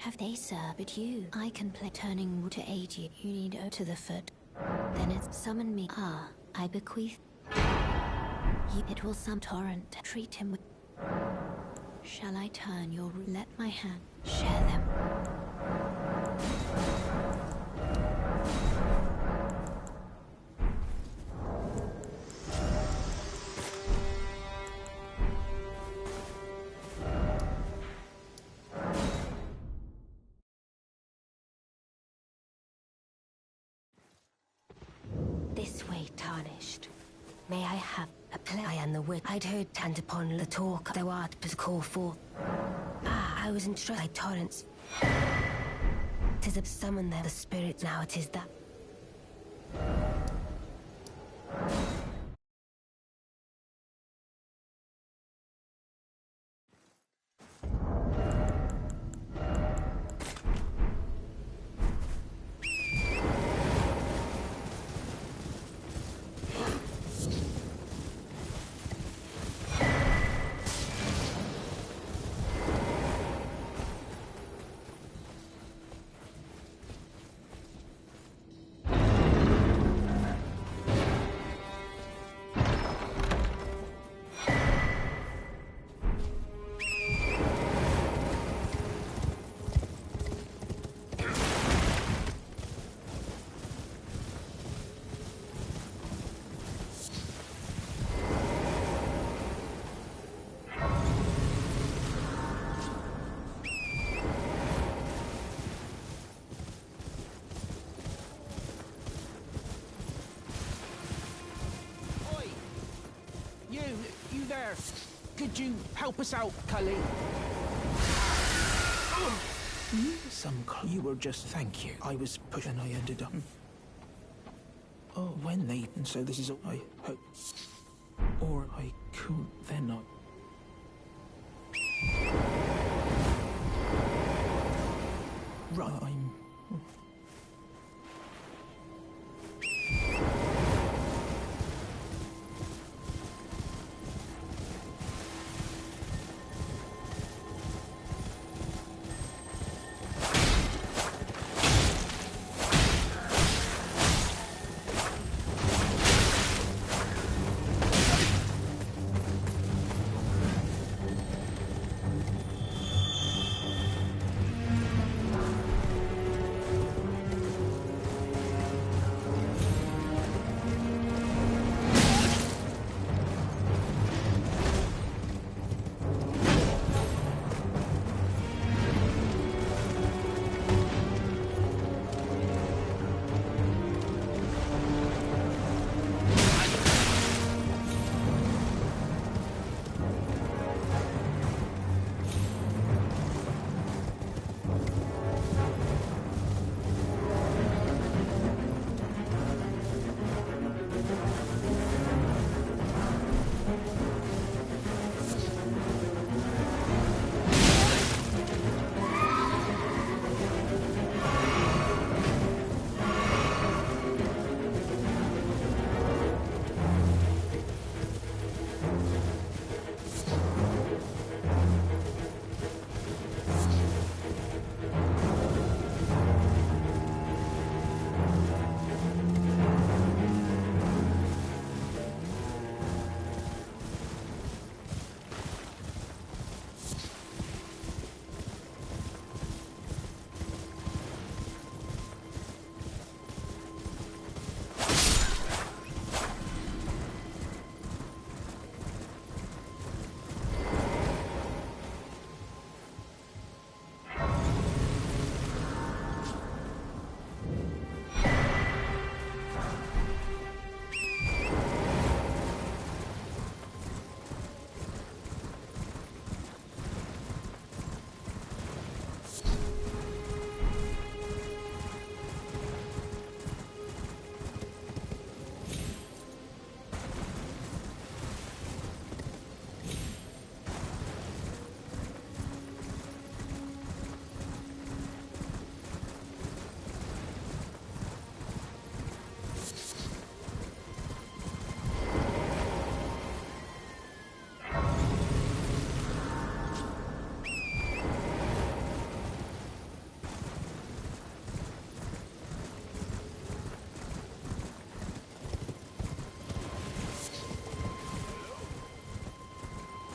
Have they, sir? But you, I can play turning wood to aid you. You need to the foot. Then it's summon me. Ah, I bequeath. You, it will some torrent. Treat him with. Shall I turn your let my hand share them? This way, tarnished. May I have a play? I am the wit. I'd heard and upon the talk thou art to call forth. Ah, I was entrusted by torrents. 'Tis a summon there the spirits now it is that. You there? Could you help us out, Cully? You were just thank you. I was pushed and I ended up. Oh, when they and so this is all I hope. Or I could then not. Right, I'm.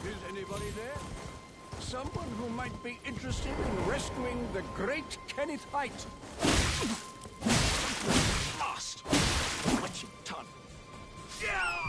Is anybody there? Someone who might be interested in rescuing the great Kenneth Height. Lost! Watch your tongue. Yeah!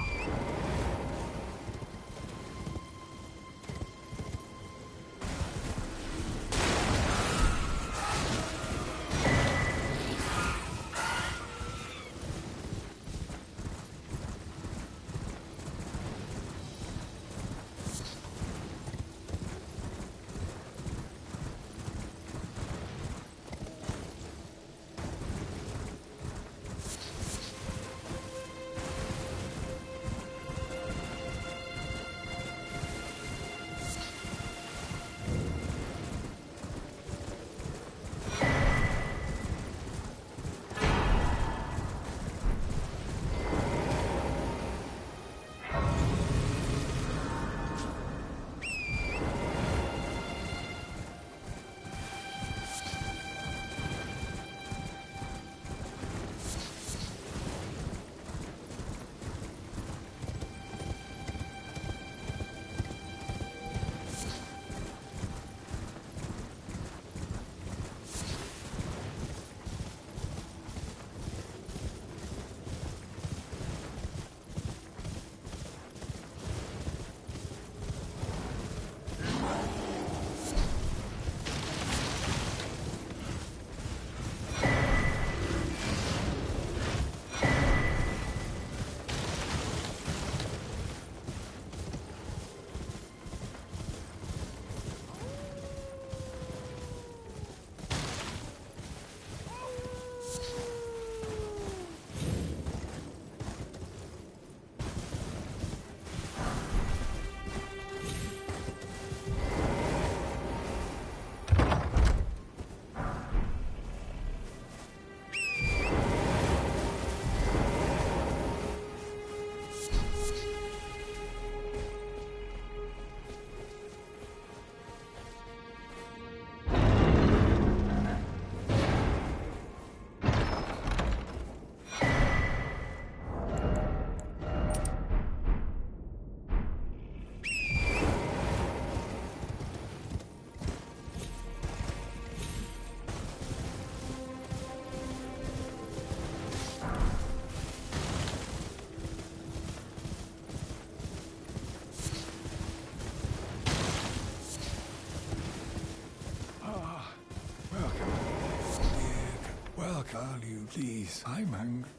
Call you, please. I'm hungry.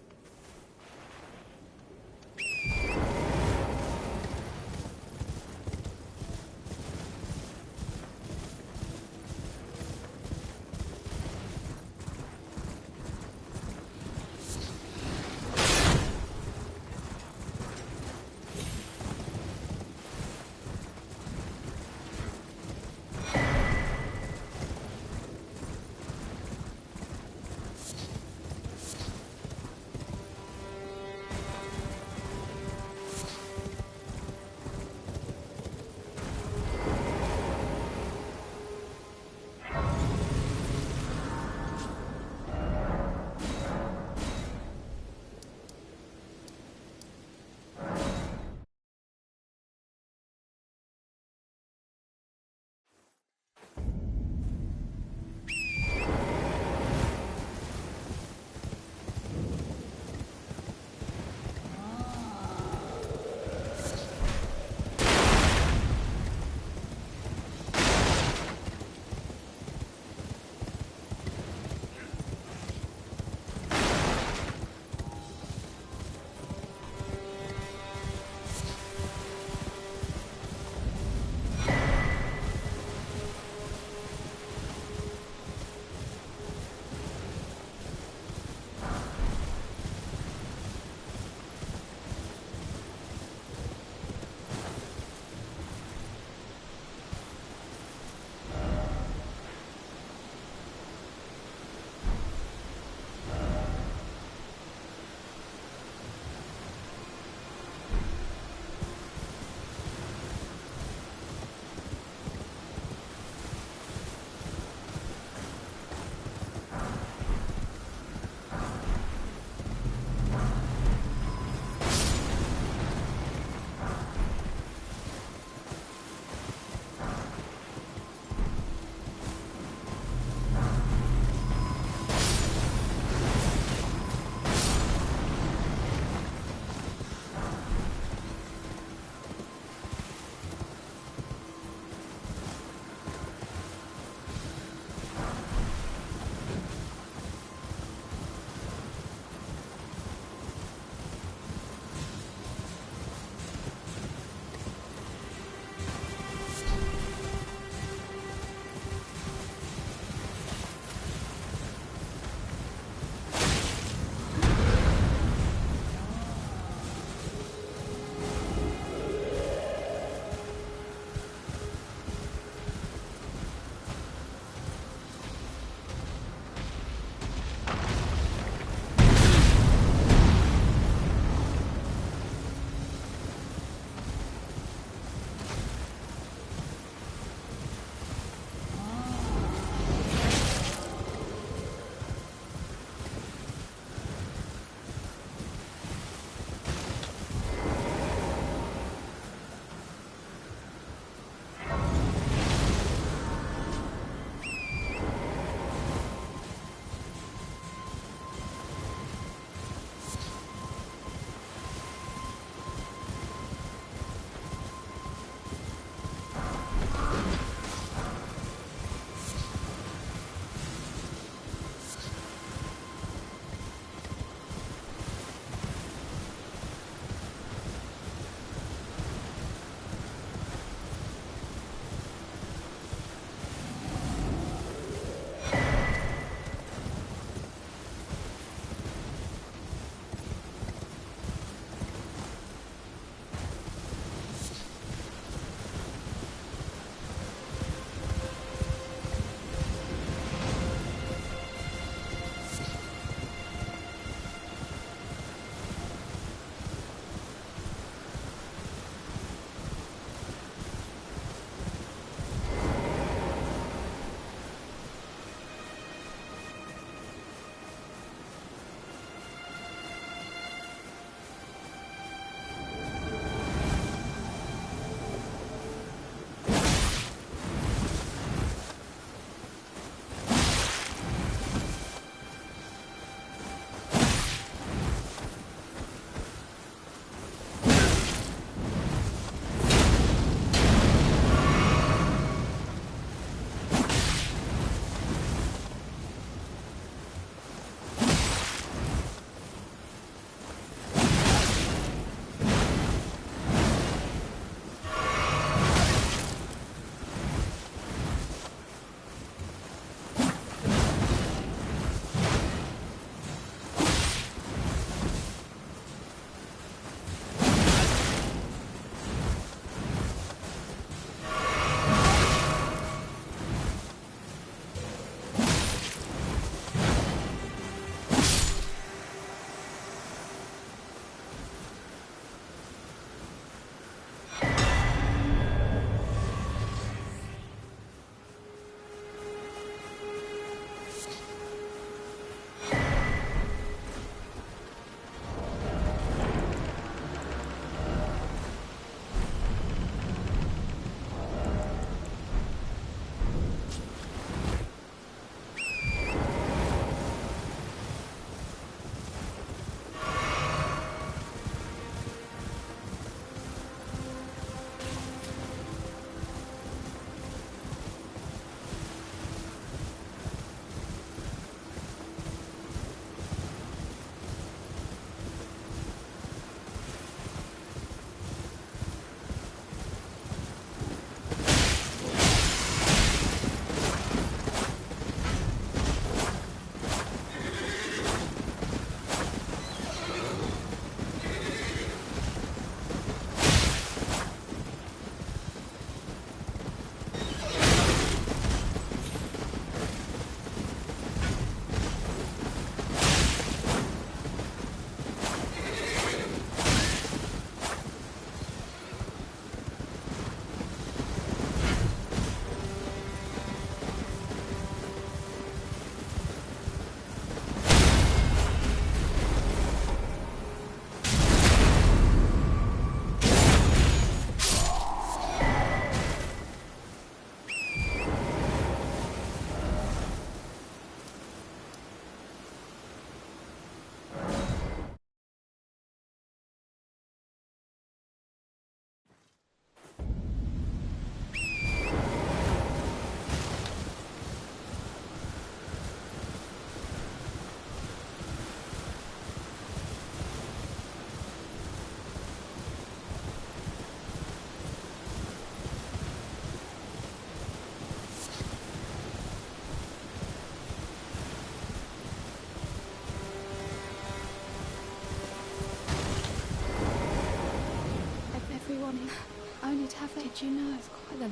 you'd have it. Did you know it's quite the...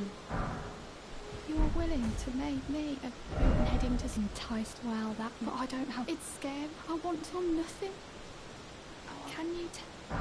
You were willing to make me a open heading to enticed. Well, that... But I don't have... It's scary. I want to on nothing. Can you tell...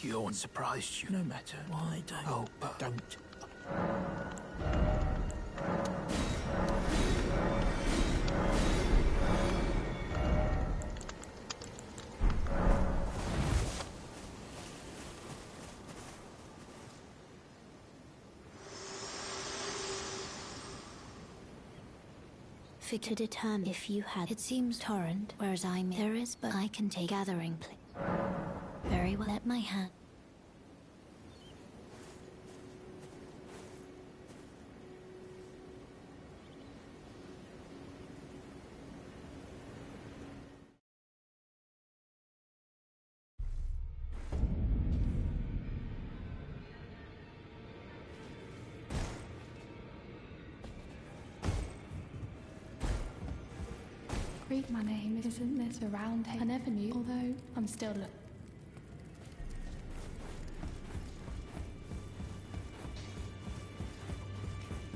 You're surprised you. No matter. Why don't? Oh, but don't. Fit to determine if you had. It seems torrent, whereas there is, but I can take gathering place. Very well, at my hand. Read my name, isn't this around here? I never knew, although I'm still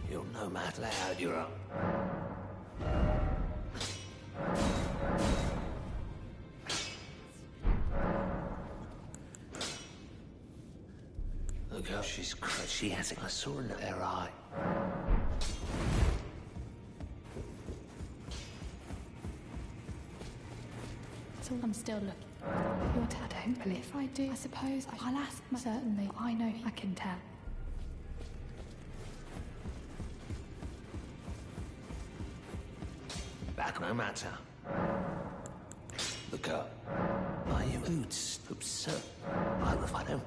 You're no matter loud, you're up. The girl, she's crazy. She has it. I saw her in her eye. I'm still looking. Your dad don't believe. If I do, I suppose I'll ask. Certainly, I know I can tell. Back no matter. The girl. Are you boots? Absurd. I will find out.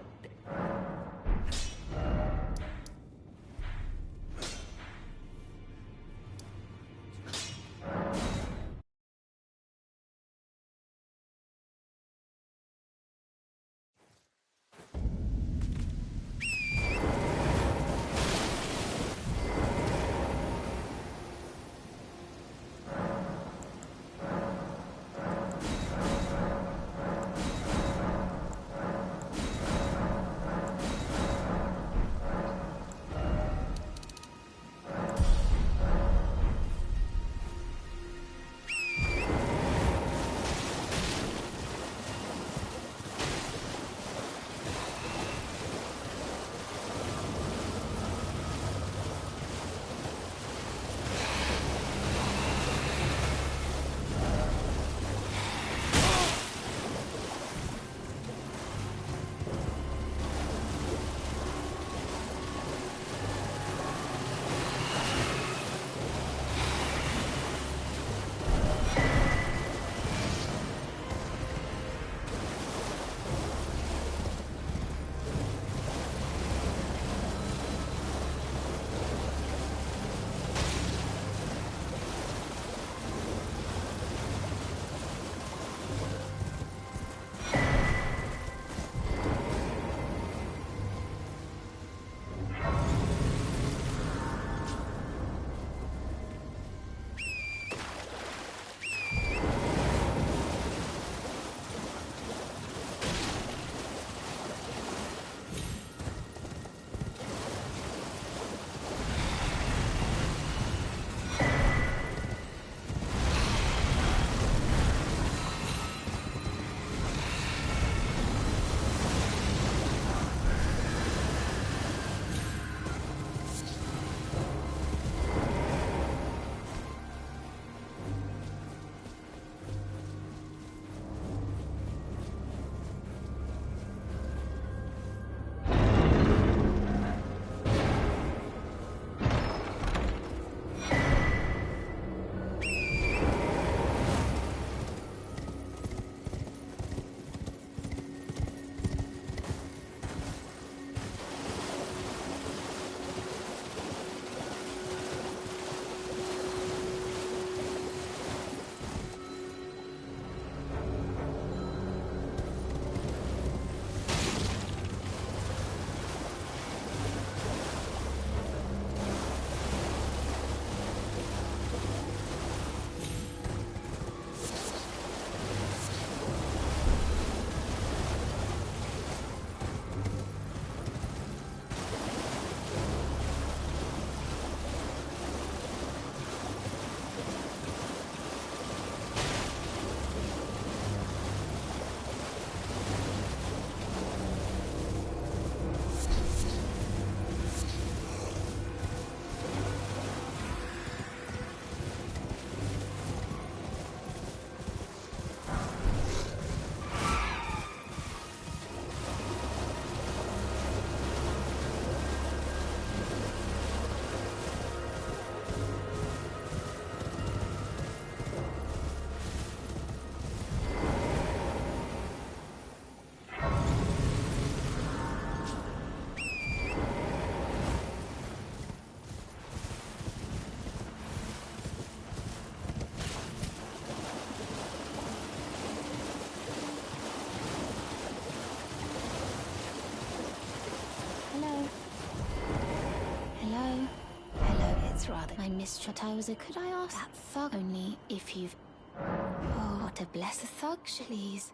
I missed what I was a. Could I ask that thug only if you've. Oh, what a blessed thug, please.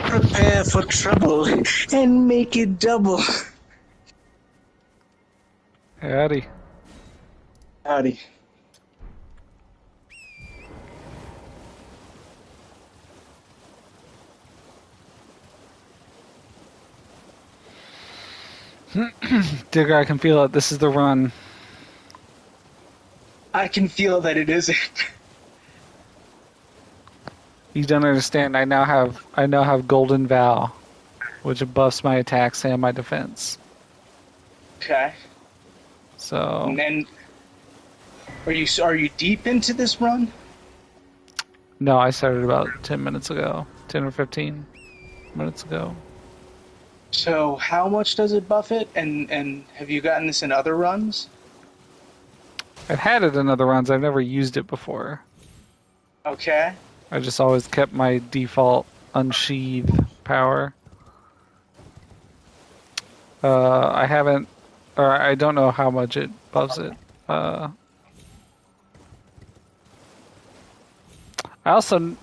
Prepare for trouble and make it double. Howdy. Howdy. Digger, I can feel it. This is the run. I can feel that it isn't. You don't understand. I now have Golden Vow, which buffs my attacks and my defense. Okay. So. And then, are you deep into this run? No, I started about 10 minutes ago. 10 or 15 minutes ago. So how much does it buff it? And have you gotten this in other runs? I've had it in other runs. I've never used it before. Okay. I just always kept my default unsheath power. I haven't, or I don't know how much it buffs it. I also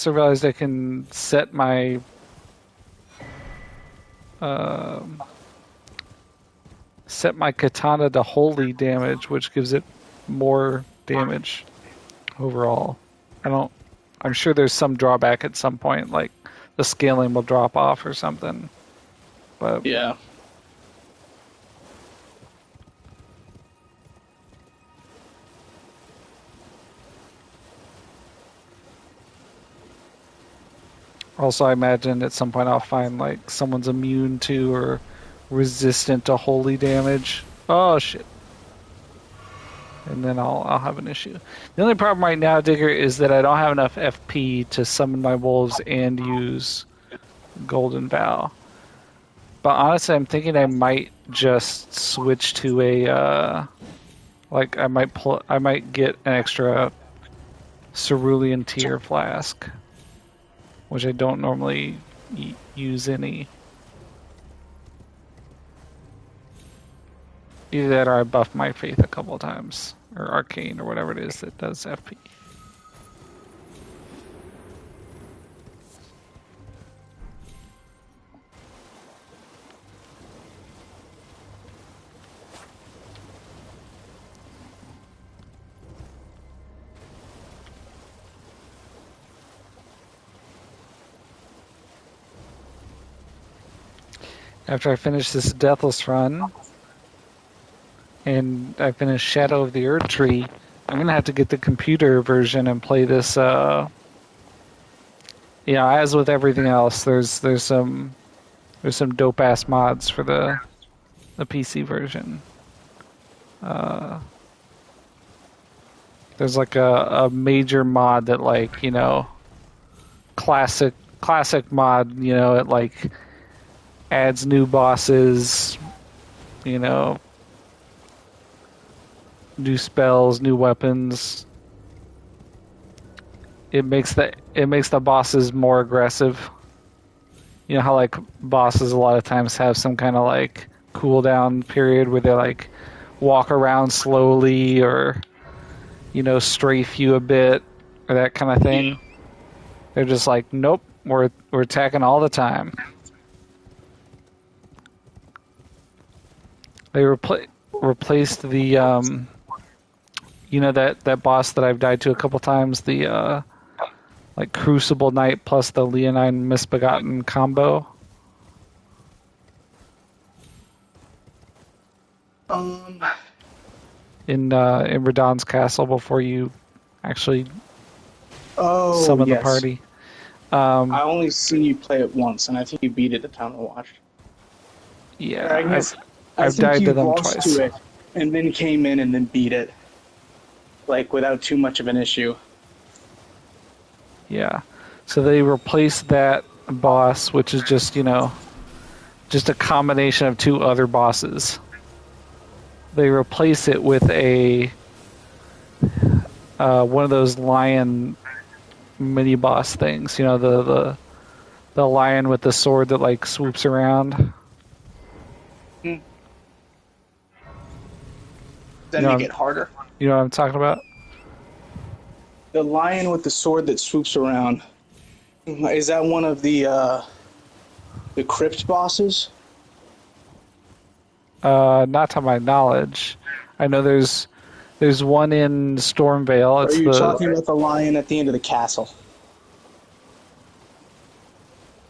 realized I can set my katana to holy damage, which gives it more damage overall. I'm sure there's some drawback at some point, like the scaling will drop off or something. But yeah. Also, I imagine at some point I'll find like someone's immune to or resistant to holy damage. Oh shit. And then I'll have an issue. The only problem right now, Digger, is that I don't have enough FP to summon my wolves and use Golden Vow. But honestly, I'm thinking I might just switch to a I might get an extra Cerulean Tear flask, which I don't normally use any. Either that or I buff my faith a couple of times. Or arcane or whatever it is that does FP. After I finish this Deathless run, and I finish Shadow of the Earth Tree, I'm gonna have to get the computer version and play this. As with everything else, there's some dope ass mods for the PC version. There's like a major mod that classic mod. It like adds new bosses. New spells, new weapons. It makes the bosses more aggressive. You know how like bosses a lot of times have some kind of like cooldown period where they like walk around slowly or strafe you a bit or that kind of thing. They're just like, nope, we're attacking all the time. They replaced the that boss that I've died to a couple times, the Crucible Knight plus the Leonine Misbegotten combo. In Radahn's castle before you actually summon the party. I only seen you play it once, and I think you beat it the time I watched. Yeah, I guess I I've think died to you them lost twice. to it and then came in and then beat it, like without too much of an issue. Yeah. So they replaced that boss, which is just, just a combination of two other bosses. They replace it with a one of those lion mini boss things. The lion with the sword that like swoops around. Hmm. Does You that know, make it harder? you know what I'm talking about? The lion with the sword that swoops around. Is that one of the crypt bosses? Not to my knowledge. I know there's one in Stormvale. Or are It's you the talking about the lion at the end of the castle?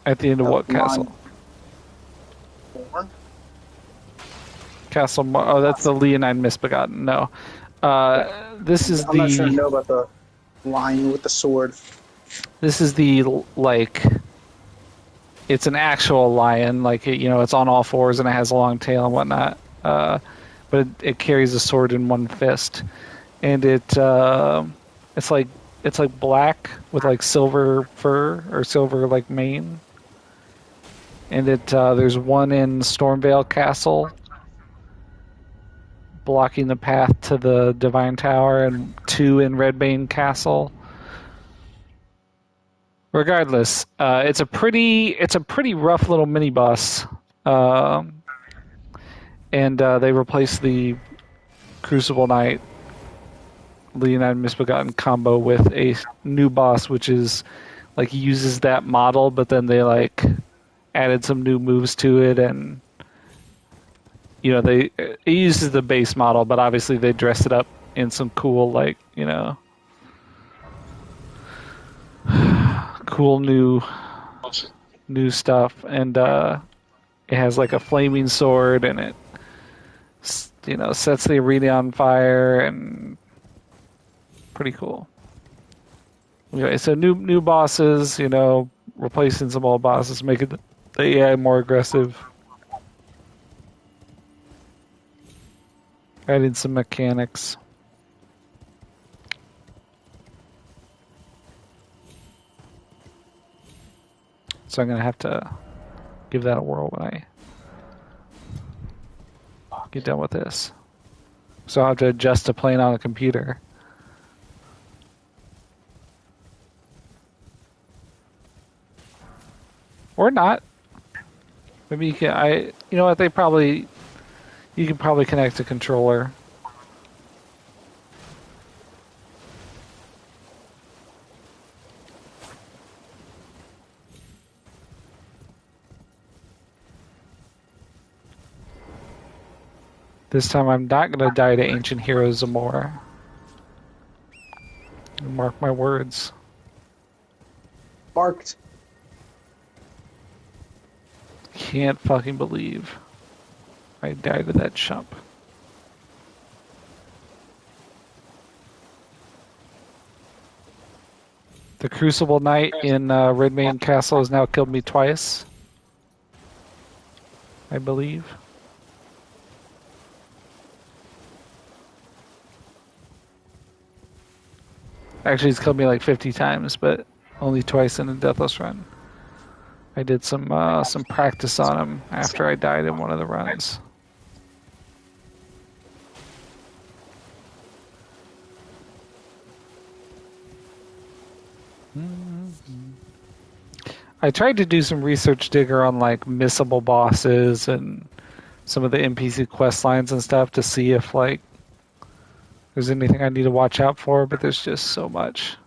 at the end of The what castle? lion. Born? Oh, that's the Leonine Misbegotten. No, Yeah. this is I'm not sure I the know about the lion with the sword. this is the like. It's an actual lion, like it's on all fours and it has a long tail and whatnot. But it carries a sword in one fist, and it's like black with like silver fur or silver like mane. And there's one in Stormvale Castle, blocking the path to the Divine Tower, and two in Redbane Castle. Regardless, it's a pretty rough little mini boss, and they replaced the Crucible Knight Leonine Misbegotten combo with a new boss, which is like uses that model, but then they like added some new moves to it, and it uses the base model, but obviously they dressed it up in some cool cool new stuff, and it has like a flaming sword, and it sets the arena on fire, and pretty cool. Okay, so new bosses, replacing some old bosses, making the AI more aggressive, adding some mechanics. So I'm gonna have to give that a whirl when I get done with this. So I'll have to adjust to playing on a computer. Or not. Maybe you can. You know what? You can probably connect a controller. This time I'm not gonna die to Ancient Heroes Zamora. Mark my words. Marked. Can't fucking believe I died to that chump. The Crucible Knight in Redmane Castle has now killed me twice, I believe. Actually, he's killed me like 50 times, but only twice in a Deathless run. I did some practice on him after I died in one of the runs. I tried to do some research digger on like missable bosses and some of the NPC quest lines and stuff to see if like there's anything I need to watch out for, but there's just so much.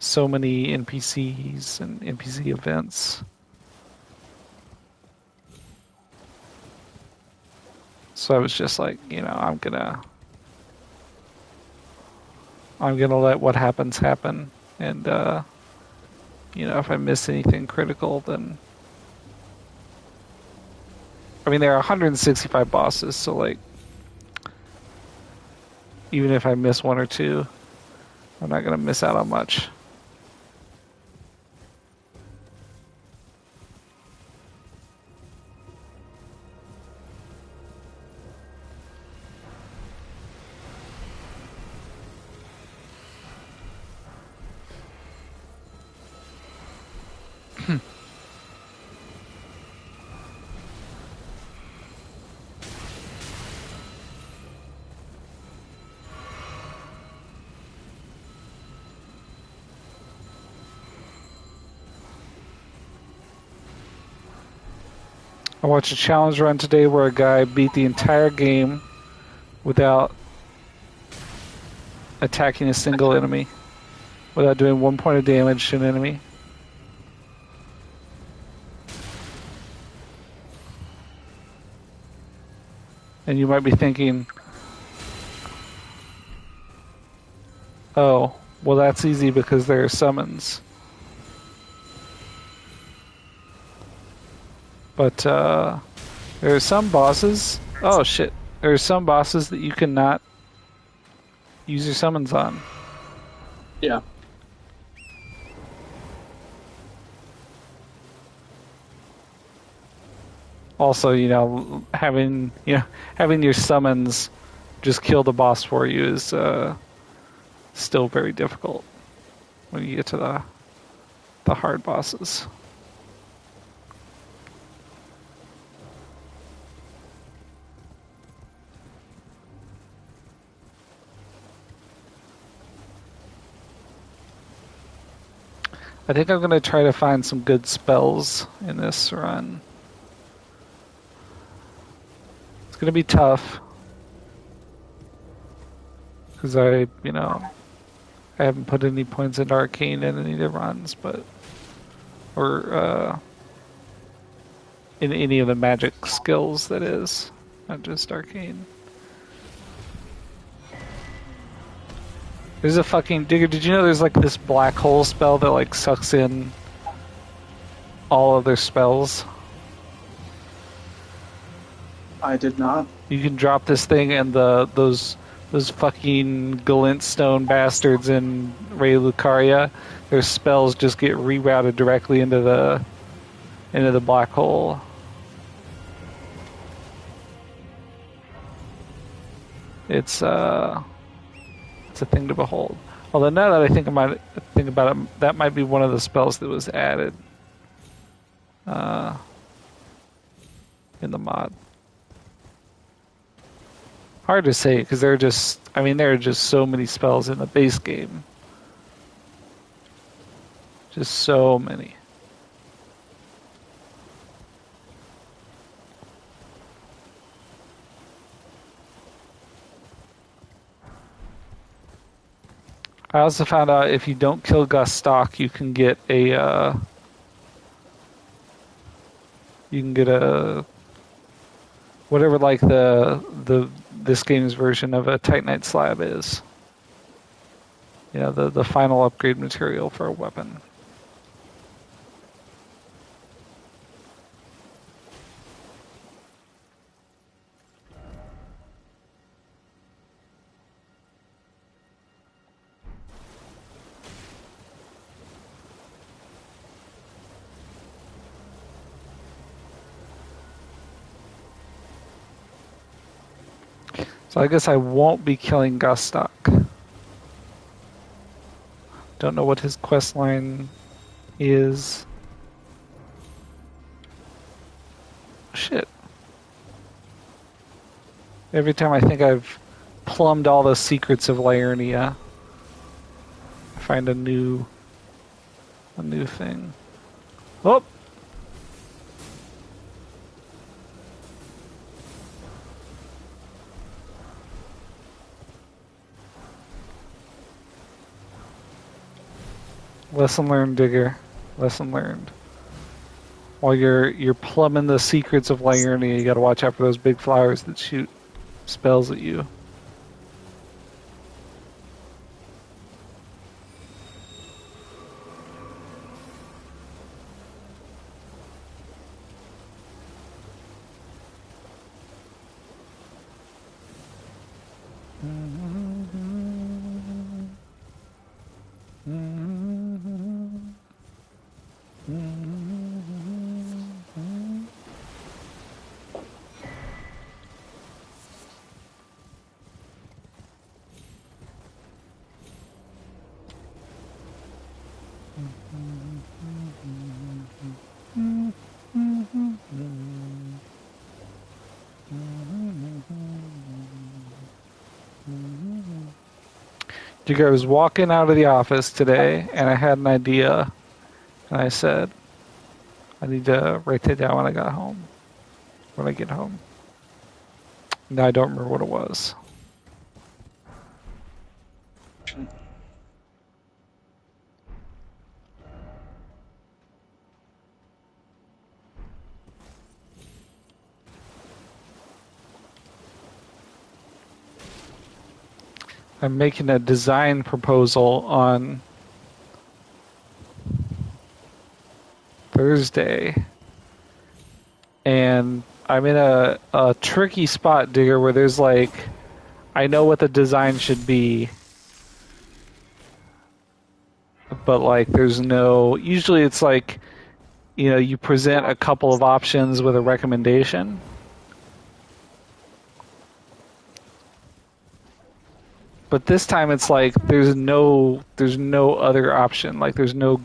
So many NPCs and NPC events. So I was just like, I'm gonna let what happens happen, and if I miss anything critical, then I mean there are 165 bosses, so like even if I miss one or two, I'm not gonna miss out on much. I watched a challenge run today where a guy beat the entire game without attacking a single enemy, without doing 1 point of damage to an enemy. And you might be thinking, oh, well that's easy because there are summons. But there are some bosses, oh shit, there are some bosses that you cannot use your summons on. Yeah. Also, having your summons just kill the boss for you is still very difficult when you get to the hard bosses. I think I'm going to try to find some good spells in this run. It's going to be tough because I haven't put any points into Arcane in any of the runs, or in any of the magic skills, that is, not just Arcane. There's a fucking digger. Did you know there's like this black hole spell that like sucks in all of their spells? I did not. You can drop this thing and those fucking glintstone bastards in Ray Lucaria, their spells just get rerouted directly into the black hole. It's a thing to behold. Although now that I think about it, that might be one of the spells that was added in the mod. Hard to say because there are just so many spells in the base game. Just so many. I also found out if you don't kill Gus Stock, you can get a whatever like this game's version of a Titanite slab is. The final upgrade material for a weapon. So I guess I won't be killing Gustok. Don't know what his quest line is. Shit. Every time I think I've plumbed all the secrets of Liurnia, I find a new thing. Oh! Lesson learned, Digger. Lesson learned. While you're plumbing the secrets of Liurnia, you gotta watch out for those big flowers that shoot spells at you. I was walking out of the office today, and I had an idea, and I said, I need to write that down when I got home. When I get home. Now I don't remember what it was. I'm making a design proposal on Thursday, and I'm in a tricky spot, Digger, where there's like, I know what the design should be, but like there's no, usually it's like, you know, you present a couple of options with a recommendation. But this time it's like there's no other option. Like there's no,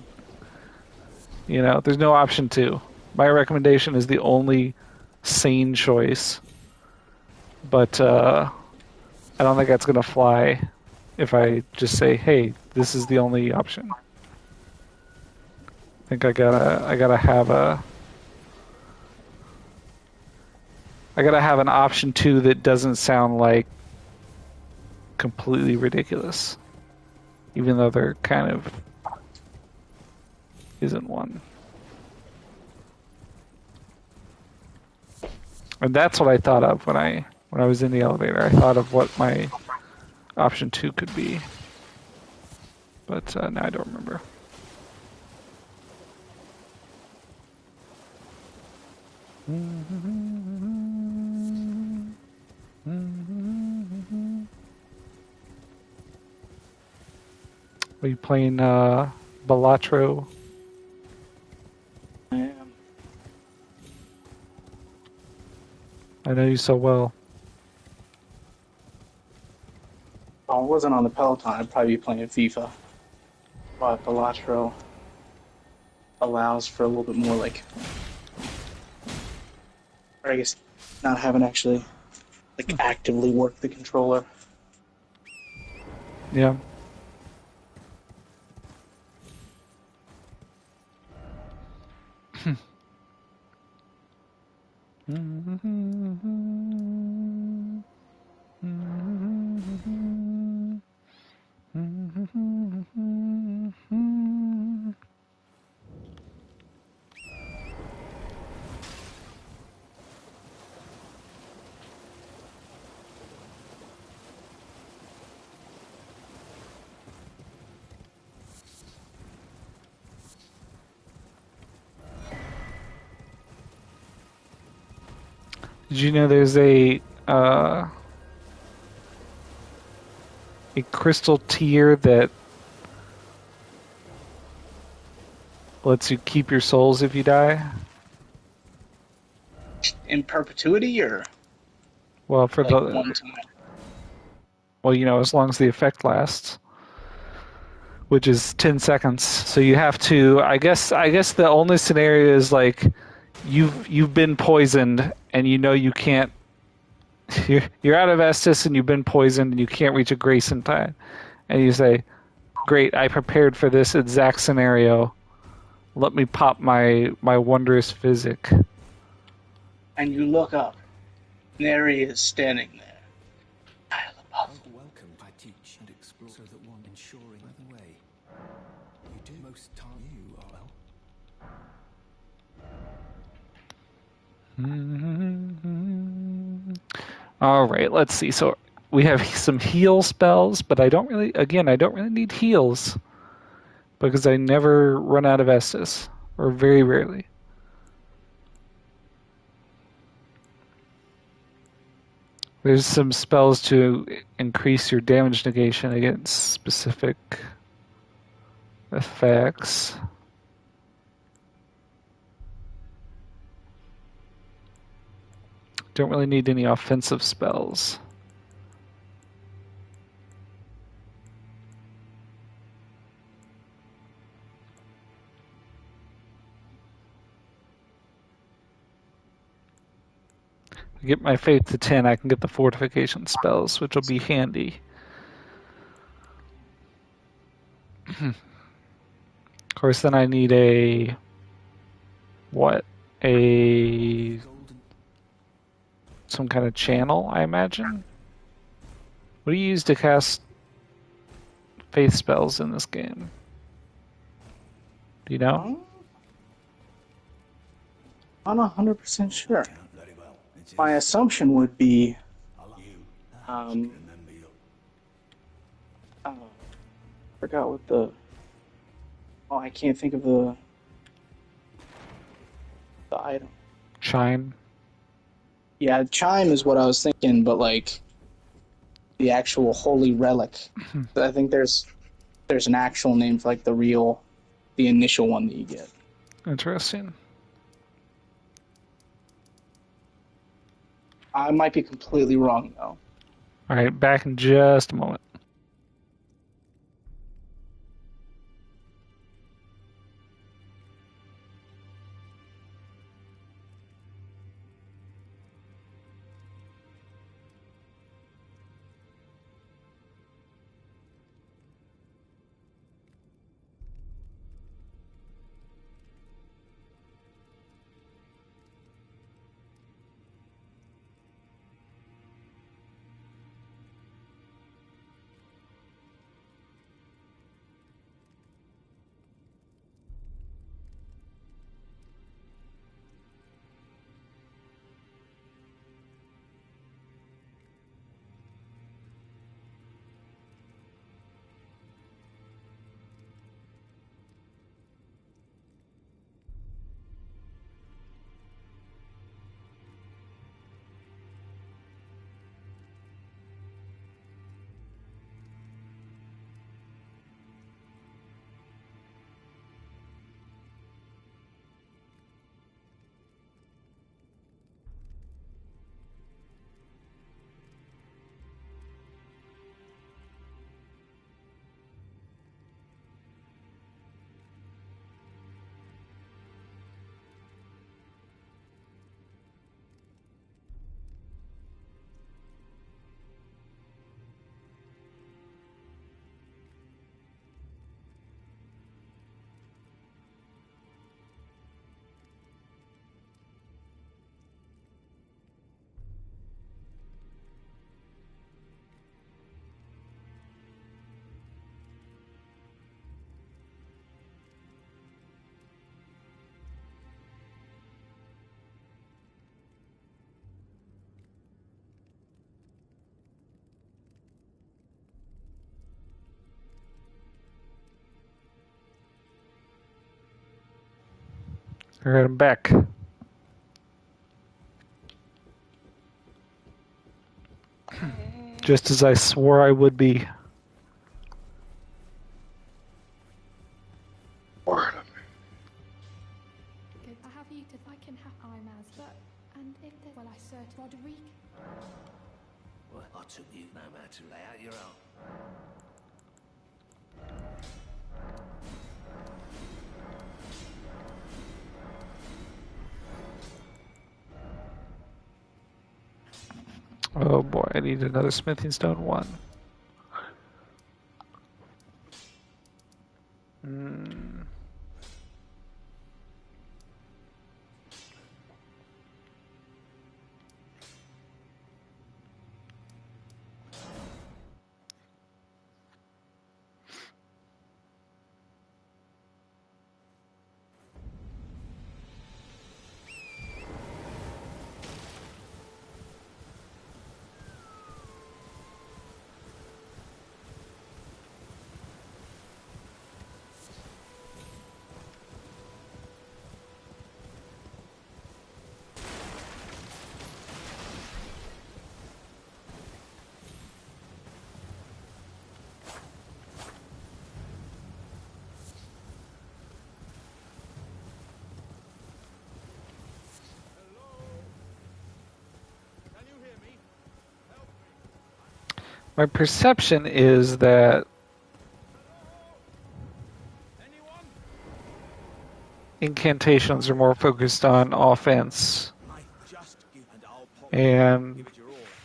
you know, there's no option two. My recommendation is the only sane choice. But I don't think that's gonna fly if I just say, "Hey, this is the only option." I think I gotta have an option two that doesn't sound like completely ridiculous, even though there kind of isn't one. And that's what I thought of when I was in the elevator. I thought of what my option two could be, but now I don't remember. Are you playing Balatro? I am. I know you so well. If I wasn't on the Peloton, I'd probably be playing FIFA. But Balatro allows for a little bit more, like, or I guess not having actually like actively work the controller. Yeah. Did you know there's a crystal tier that lets you keep your souls if you die? In perpetuity, or Well, for like the one time? well, you know, as long as the effect lasts, which is 10 seconds. So you have to. I guess the only scenario is like you've been poisoned and you know you can't. You're out of Estus and you've been poisoned and you can't reach a grace in time, and you say, "Great, I prepared for this exact scenario. Let me pop my wondrous physic." And you look up, and there he is standing there. Welcome, I teach and explore so that one ensuring the way. You do most time you are well. All right, let's see. So we have some heal spells, but I don't really need heals because I never run out of Estus, or very rarely. There's some spells to increase your damage negation against specific effects. Don't really need any offensive spells. I get my faith to 10, I can get the fortification spells, which will be handy. Of course, then I need a... What? Some kind of channel, I imagine? What do you use to cast faith spells in this game? Do you know? I'm not 100% sure. My assumption would be, forgot what the. Oh, I can't think of the item. Chime. Yeah, chime is what I was thinking, but like the actual holy relic. I think there's an actual name for like the initial one that you get. Interesting. I might be completely wrong though. Alright, back in just a moment. Alright, I'm back. Just as I swore I would be. I have you if I can have I'm as but and if there well I search Roderick. Well, I took you no matter to lay out your own. Oh boy, I need another smithing stone 1. My perception is that incantations are more focused on offense and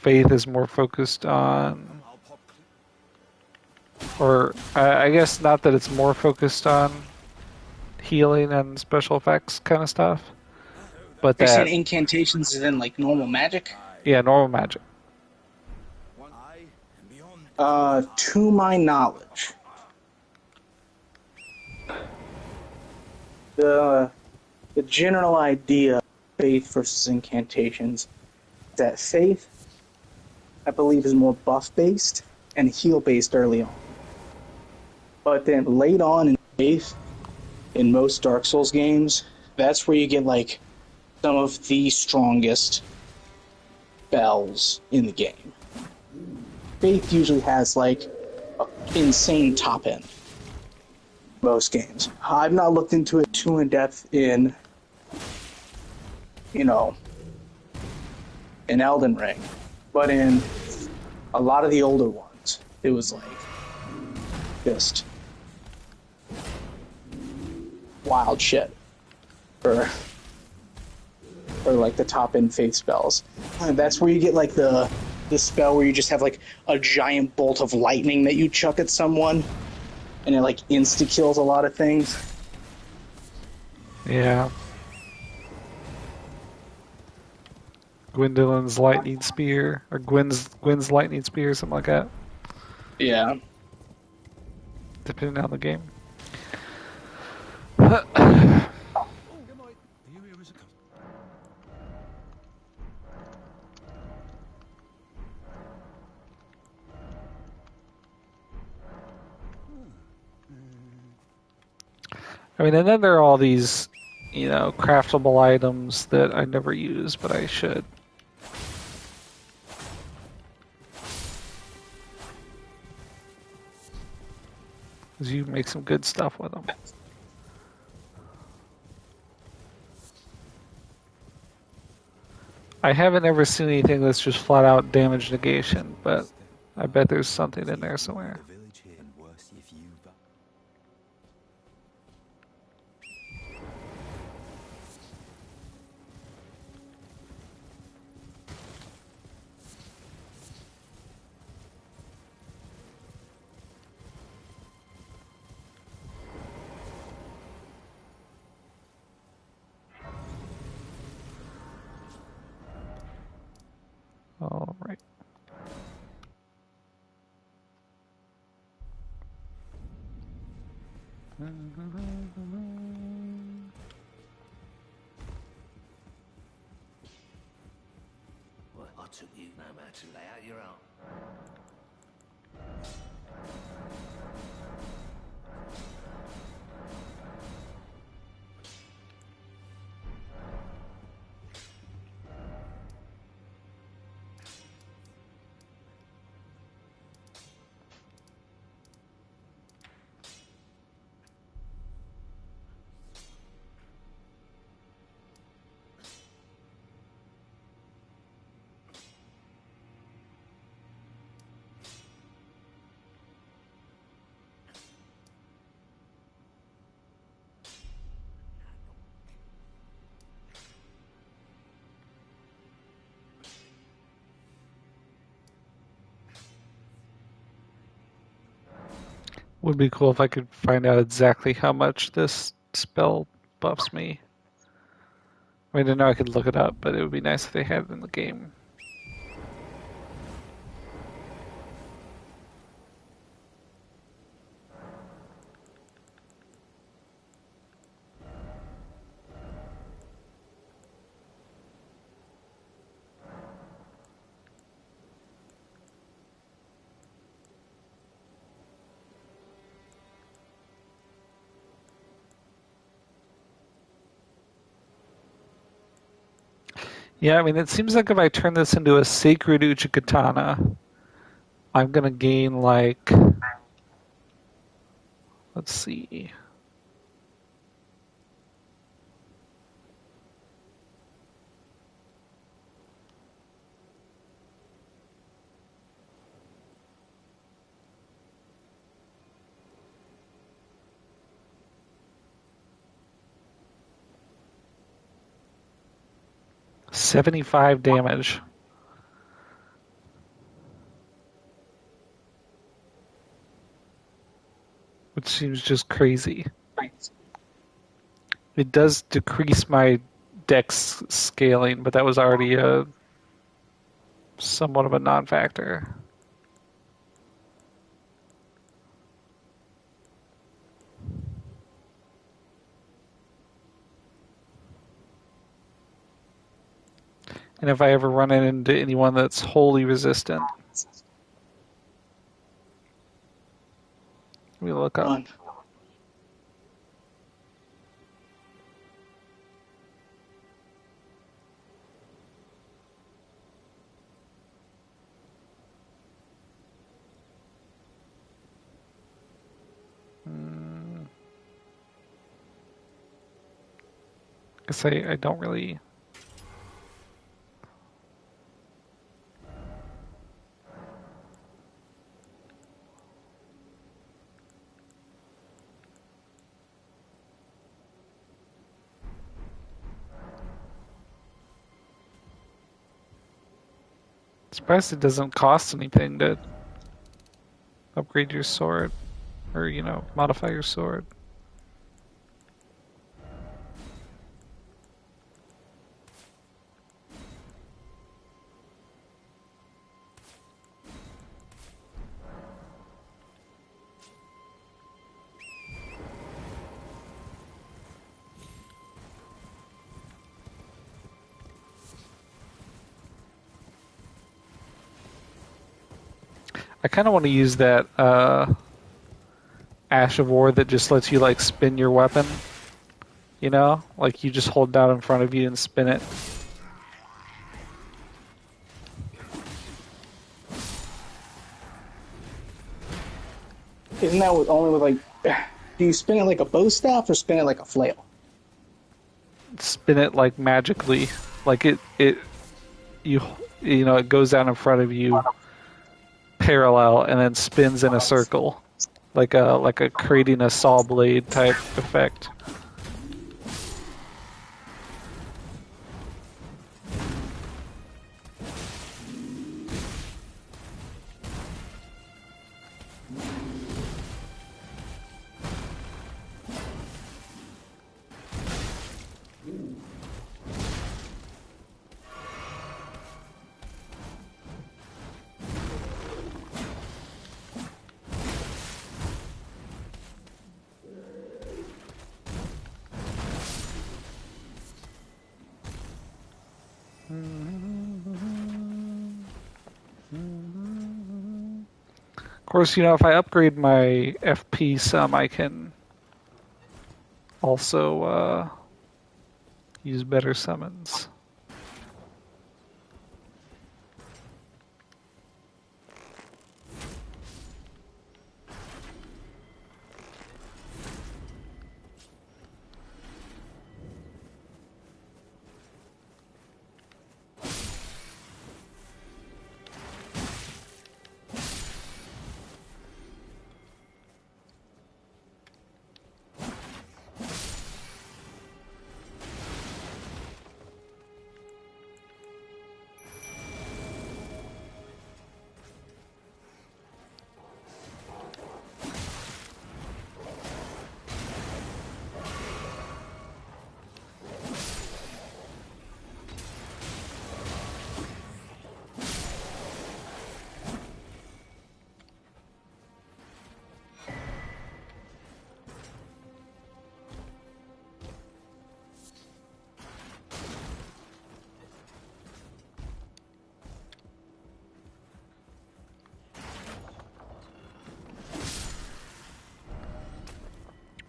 faith is more focused on, or I guess not that it's more focused on healing and special effects kind of stuff, but You're that saying incantations is in like normal magic? yeah, normal magic. To my knowledge, the general idea of faith versus incantations is that faith, I believe, is more buff based and heal based early on. But then late on in faith, in most Dark Souls games, that's where you get like some of the strongest spells in the game. Faith usually has like an insane top end. Most games. I've not looked into it too in depth in, in Elden Ring, but in a lot of the older ones, it was like just wild shit for like the top end faith spells. And that's where you get like the spell where you just have like a giant bolt of lightning that you chuck at someone, and it like insta kills a lot of things. Yeah. Gwendolyn's lightning spear, or Gwen's lightning spear, something like that. Yeah. Depending on the game. I mean, and then there are all these, craftable items that I never use, but I should. Because you make some good stuff with them. I haven't ever seen anything that's just flat out damage negation, but I bet there's something in there somewhere. All right. Well, I took you no matter to lay out your own. Would be cool if I could find out exactly how much this spell buffs me. I mean, I know I could look it up, but it would be nice if they had it in the game. Yeah, I mean, it seems like if I turn this into a sacred Uchikatana, I'm gonna gain like, let's see. $75 damage. which seems just crazy. Right. It does decrease my dex scaling, but that was already a somewhat of a non-factor. And if I ever run into anyone that's wholly resistant, we look up. Run. Guess I don't really. Surprised it doesn't cost anything to upgrade your sword, or modify your sword. I kind of want to use that Ash of War that just lets you like spin your weapon. Like you just hold down in front of you and spin it. Isn't that only with like? Do you spin it like a bow staff or spin it like a flail? Spin it like magically, like it goes down in front of you, parallel, and then spins in a circle, like a creating a saw blade type effect. Of course, if I upgrade my FP some, I can also use better summons.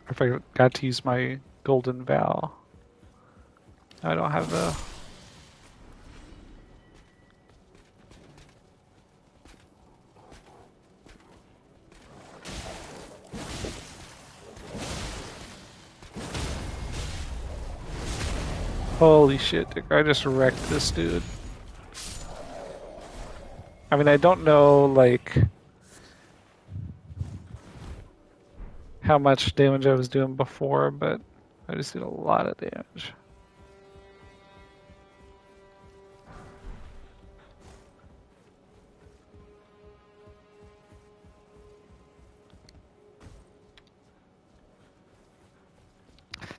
If I got to use my golden vow. I don't have the... Holy shit, I just wrecked this dude. I mean, I don't know, like, how much damage I was doing before, but I just did a lot of damage.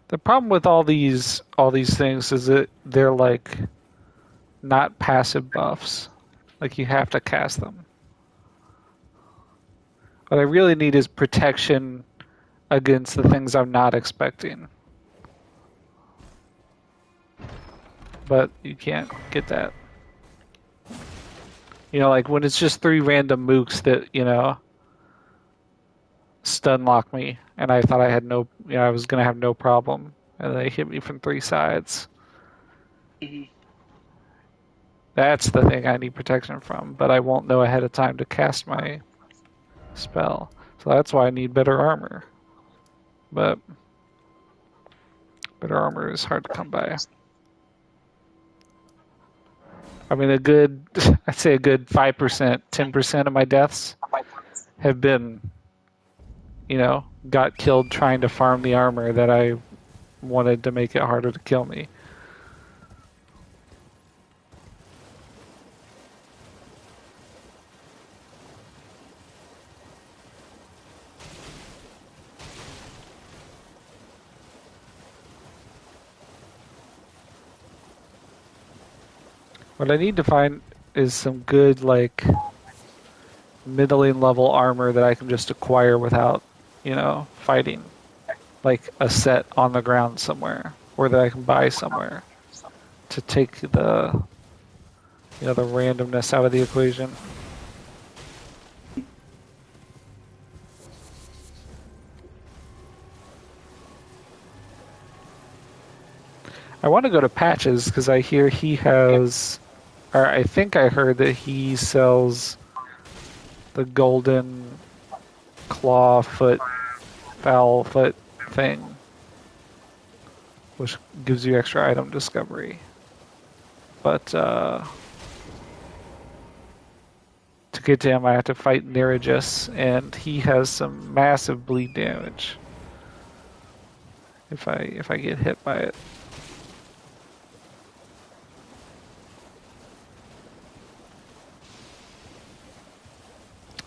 The problem with all these things is that they're like not passive buffs. Like you have to cast them. What I really need is protection against the things I'm not expecting. But you can't get that. You know, like when it's just 3 random mooks that, you know, stun lock me, and I thought I had no, you know, I was gonna have no problem, and they hit me from 3 sides. That's the thing I need protection from, but I won't know ahead of time to cast my spell. So that's why I need better armor. But better armor is hard to come by. I mean, I'd say a good 5%, 10% of my deaths have been, you know, got killed trying to farm the armor that I wanted to make it harder to kill me. What I need to find is some good, like, middling level armor that I can just acquire without, you know, fighting. Like a set on the ground somewhere, or that I can buy somewhere to take the, you know, the randomness out of the equation. I want to go to Patches because I hear he has, or I think I heard that he sells the golden claw foot, foul foot thing, which gives you extra item discovery. But to get to him, I have to fight Nerigis, and he has some massive bleed damage if I get hit by it.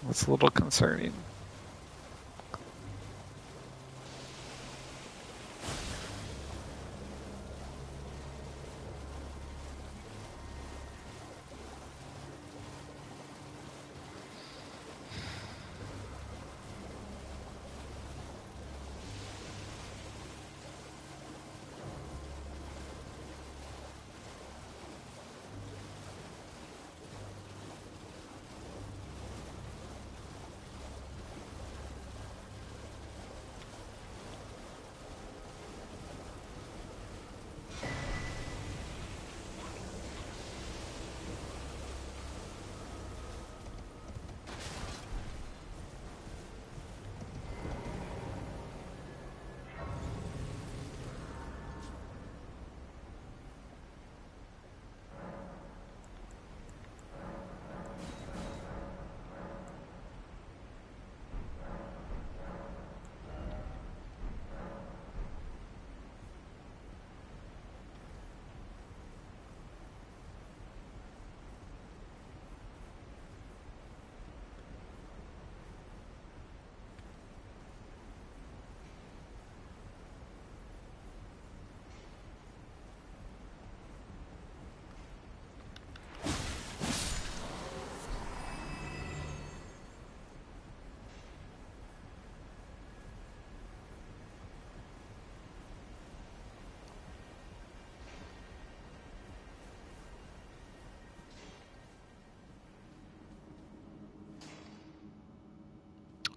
That's a little concerning.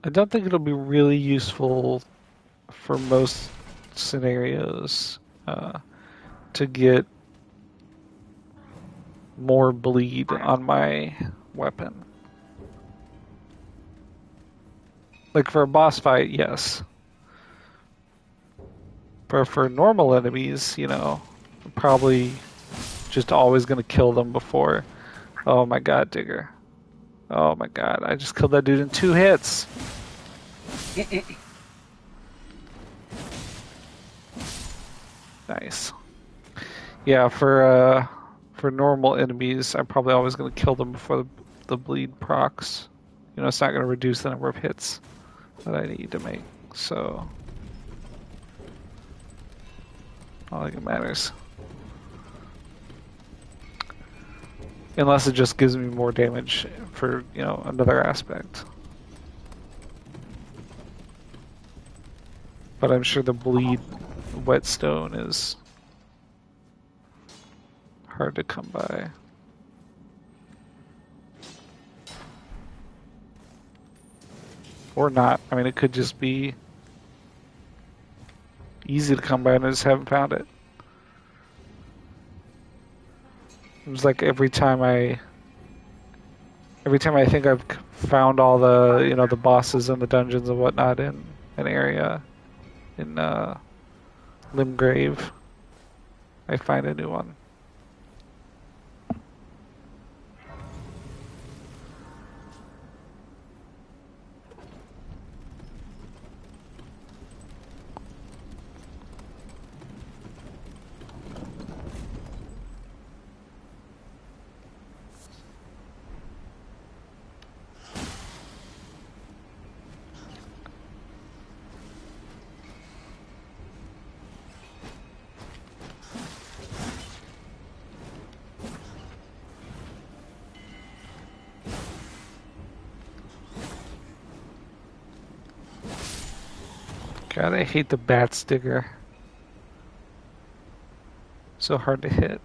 I don't think it'll be really useful for most scenarios to get more bleed on my weapon. Like for a boss fight, yes. But for normal enemies, you know, I'm probably just always going to kill them before. Oh my god, Digger. Oh my god, I just killed that dude in 2 hits. Nice. Yeah, for normal enemies, I'm probably always going to kill them before the bleed procs. You know, it's not going to reduce the number of hits that I need to make. So I don't think it matters. Unless it just gives me more damage for, you know, another aspect. But I'm sure the bleed whetstone is hard to come by. Or not. I mean, it could just be easy to come by and I just haven't found it. It's like every time I think I've found all the, you know, the bosses and the dungeons and whatnot in an area in Limgrave, I find a new one. God, I hate the bat sticker. So hard to hit.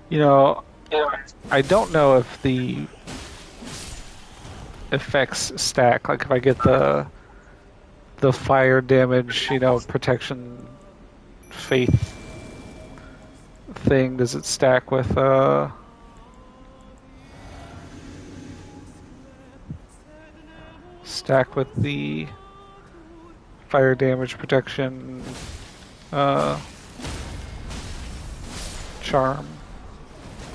You know, I don't know if the effects stack. Like if I get the fire damage, you know, protection faith thing, does it stack with the fire damage protection charm?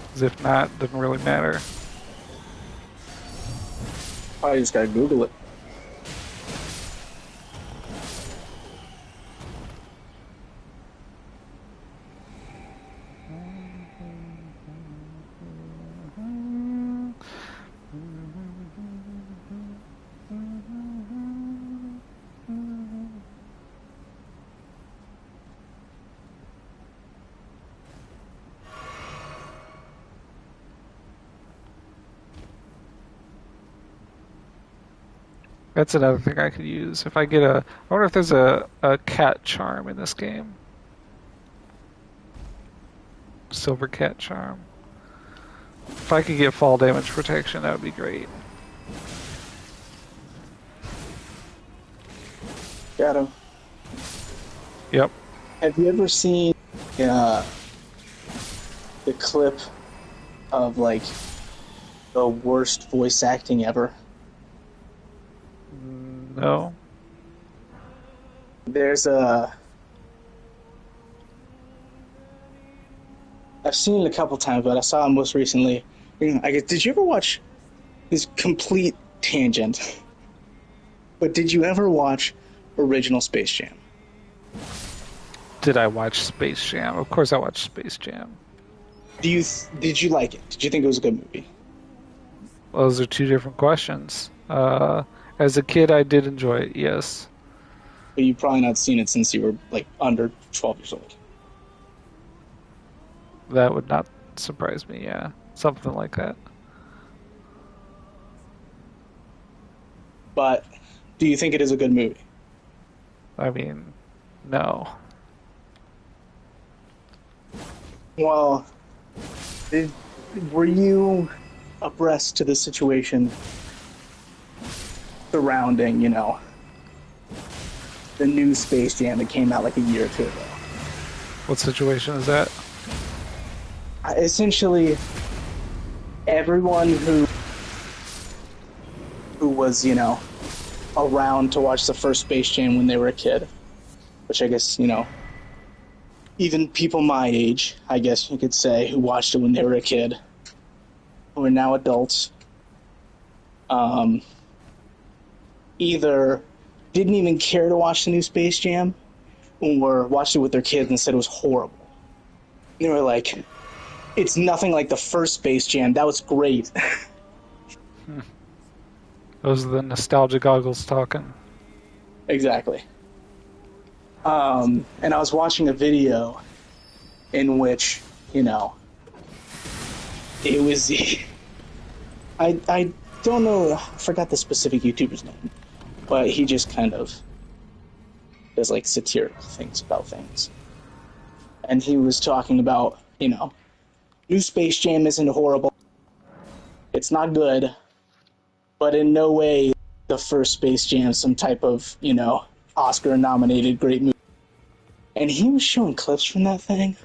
Because if not, doesn't really matter. I just gotta Google it. That's another thing I could use. If I get I wonder if there's a cat charm in this game. Silver cat charm. If I could get fall damage protection, that would be great. Got him. Yep. Have you ever seen the clip of, like, the worst voice acting ever? No. There's I've seen it a couple times, but I saw it most recently. I guess, did you ever watch this complete tangent? But did you ever watch original Space Jam? Did I watch Space Jam? Of course I watched Space Jam. Did you like it? Did you think it was a good movie? Those are two different questions. As a kid, I did enjoy it, yes. But you've probably not seen it since you were, like, under 12 years old. That would not surprise me, yeah. Something like that. But do you think it is a good movie? I mean, no. Well, were you abreast to the situation surrounding, you know, the new Space Jam that came out like a year or two ago? What situation is that? Essentially, everyone who who was, you know, around to watch the first Space Jam when they were a kid, which I guess, you know, even people my age, I guess you could say, who watched it when they were a kid, who are now adults, either didn't even care to watch the new Space Jam or watched it with their kids and said it was horrible. They were like, it's nothing like the first Space Jam. That was great. Those are the nostalgia goggles talking. Exactly. And I was watching a video in which, you know, it was... I don't know, I forgot the specific YouTuber's name, but he just kind of does, like, satirical things about things. And he was talking about, you know, new Space Jam isn't horrible. It's not good, but in no way the first Space Jam some type of, you know, Oscar-nominated great movie. And he was showing clips from that thing.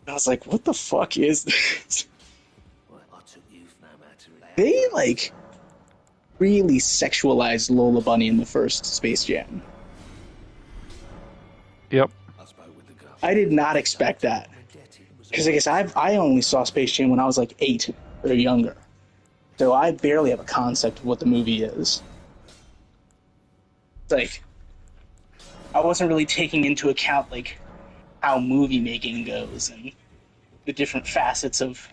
I was like, what the fuck is this? Well, I took you no matter. They, like, really sexualized Lola Bunny in the first Space Jam. Yep. I spoke with the girl. I did not expect that. Because I guess I only saw Space Jam when I was like 8 or younger. So I barely have a concept of what the movie is. It's like, I wasn't really taking into account, like, how movie making goes and the different facets of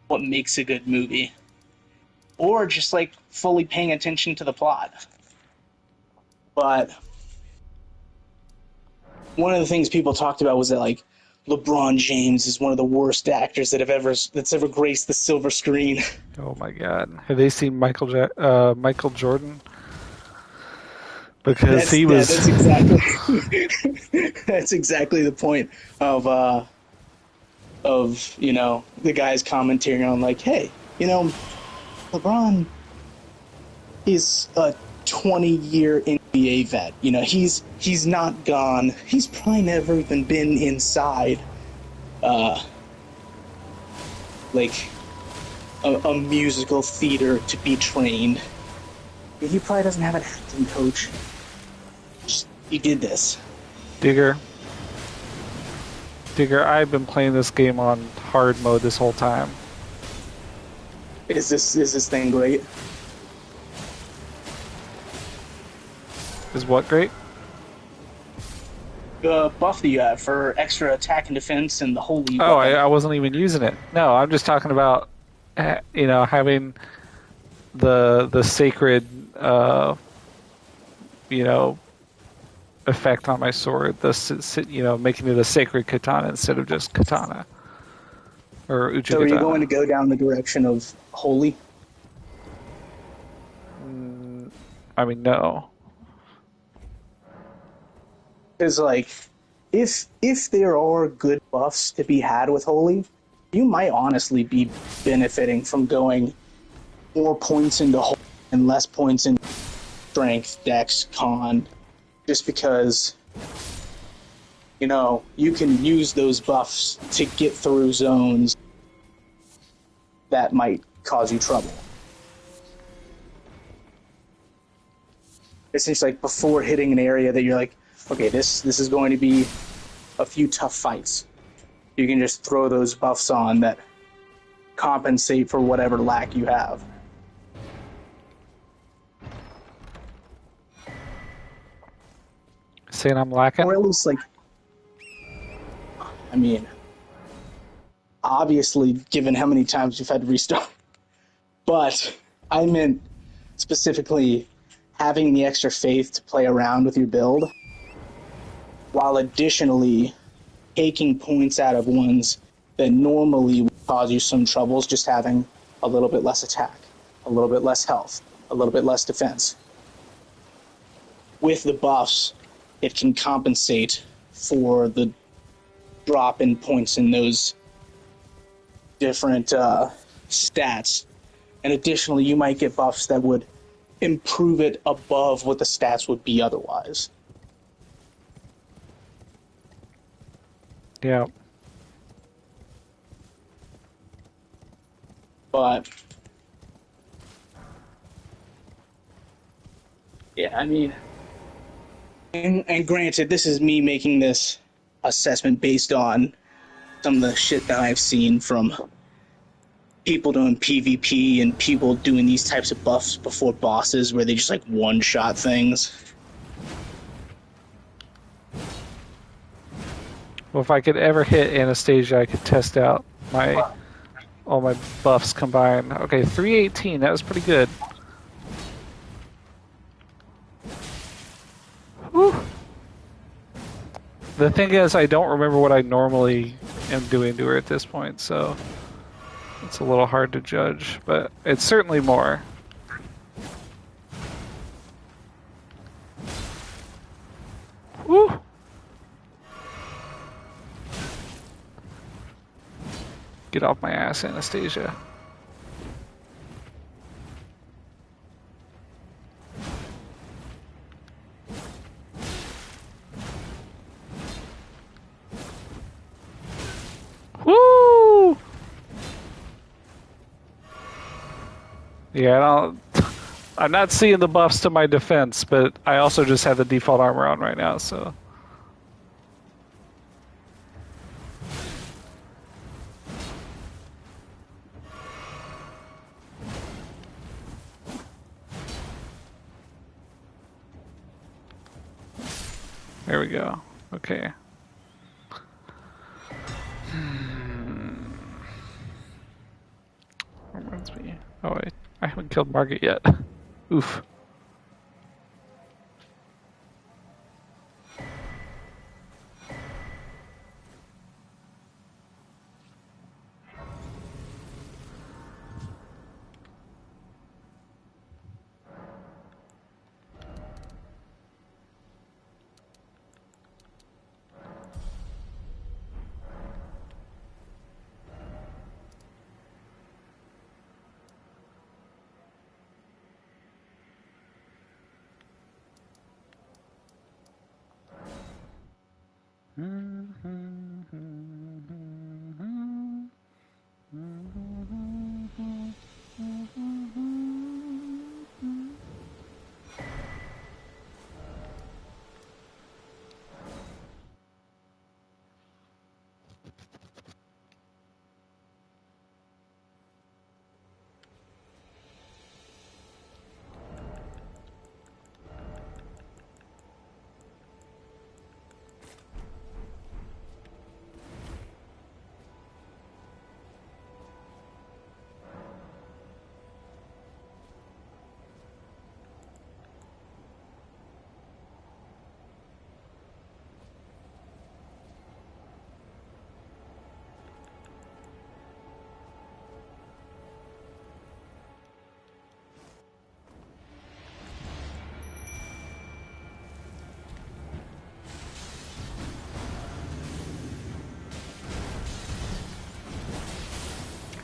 what makes a good movie. Or just, like, fully paying attention to the plot. But one of the things people talked about was that, like, LeBron James is one of the worst actors that's ever graced the silver screen. Oh my God. Have they seen Michael Jordan? Because he was. That's exactly that's exactly the point of you know, the guys commenting on, like, hey, you know, LeBron is a 20-year NBA vet. You know, he's not gone. He's probably never even been inside like a musical theater to be trained. He probably doesn't have an acting coach. Just, he did this. Digger, I've been playing this game on hard mode this whole time. Is this thing great? Is what great? The buff that you have for extra attack and defense and the holy Oh, weapon. I wasn't even using it. No, I'm just talking about, you know, having the sacred, you know, effect on my sword. You know, making it a sacred katana instead of just katana or uchi So are you katana. going to go down the direction of holy? I mean, no. Because, like, if there are good buffs to be had with holy, you might honestly be benefiting from going more points into holy and less points in strength, dex, con, just because, you know, you can use those buffs to get through zones that might cause you trouble. It's just like before hitting an area that you're like, okay, this is going to be a few tough fights. You can just throw those buffs on that compensate for whatever lack you have. Saying I'm lacking? Or at least, like, I mean, obviously, given how many times you've had to restart. But I meant specifically having the extra faith to play around with your build, while additionally taking points out of ones that normally would cause you some troubles, just having a little bit less attack, a little bit less health, a little bit less defense. With the buffs, it can compensate for the drop in points in those different stats. And additionally, you might get buffs that would improve it above what the stats would be otherwise. Yeah. But Yeah, I mean, and granted, this is me making this assessment based on some of the shit that I've seen from people doing PvP and people doing these types of buffs before bosses where they just like one shot things. Well, if I could ever hit Anastasia, I could test out all my buffs combined. Okay, 318. That was pretty good. Whew. The thing is, I don't remember what I normally am doing to her at this point, so it's a little hard to judge, but it's certainly more. Woo! Get off my ass, Anastasia. Woo! Yeah, I'm not seeing the buffs to my defense, but I also just have the default armor on right now, so. There we go. Okay. Reminds me. Oh, wait. I haven't killed Margit yet. Oof.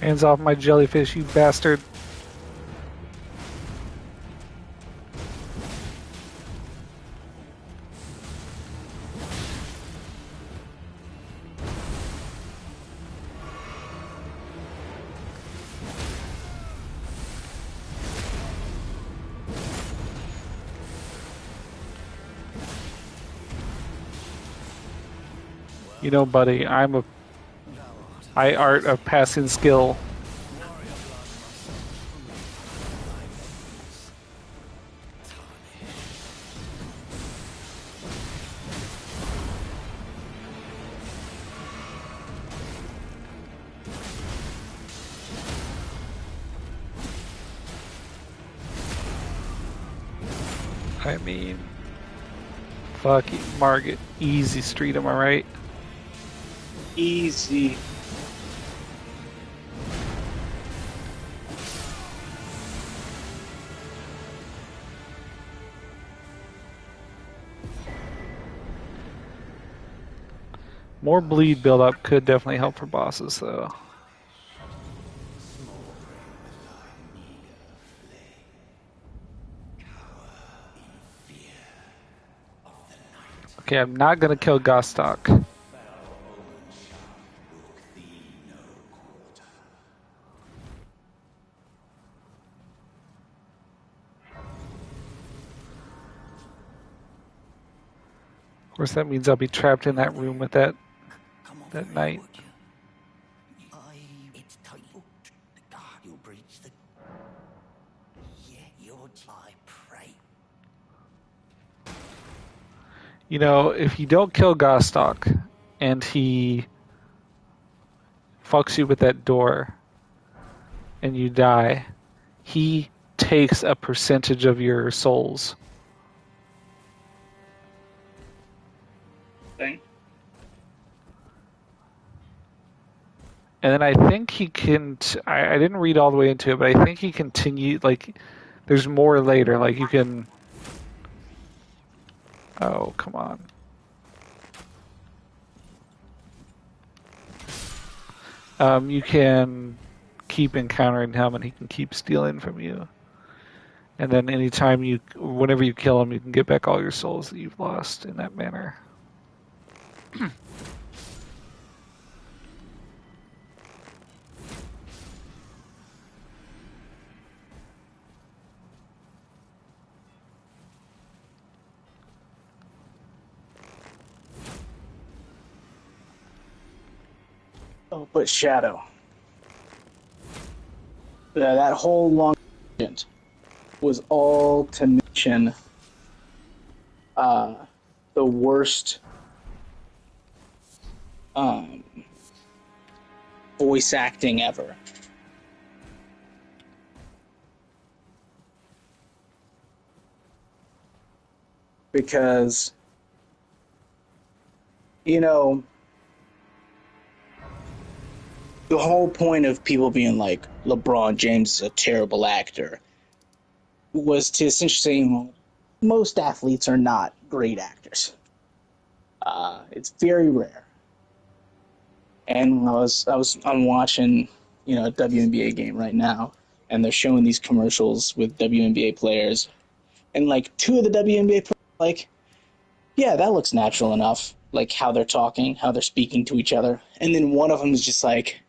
Hands off my jellyfish, you bastard. You know, buddy, I art of passing skill. I mean, fucking Margit, easy street, am I right? Easy. More bleed buildup could definitely help for bosses, though. Okay, I'm not gonna kill Gostok. course, that means I'll be trapped in that room with that knight. It's titled The God You'll Breach the... Yeah, I pray. You know, if you don't kill Gostok and he fucks you with that door and you die, he takes a percentage of your souls. Thing. And then I think he can... I didn't read all the way into it, but I think he continued... Like, there's more later. Like, you can... Oh, come on. You can keep encountering him, and he can keep stealing from you. And then whenever you kill him, you can get back all your souls that you've lost in that manner. Oh, but Shadow. That whole long stint was all to mention the worst voice acting ever. Because, you know, the whole point of people being like, LeBron James is a terrible actor, was to essentially say, well, most athletes are not great actors. It's very rare. And I'm watching, a WNBA game right now, and they're showing these commercials with WNBA players, and like two of the WNBA players, like, yeah, that looks natural enough, like how they're talking, how they're speaking to each other, and then one of them is just like,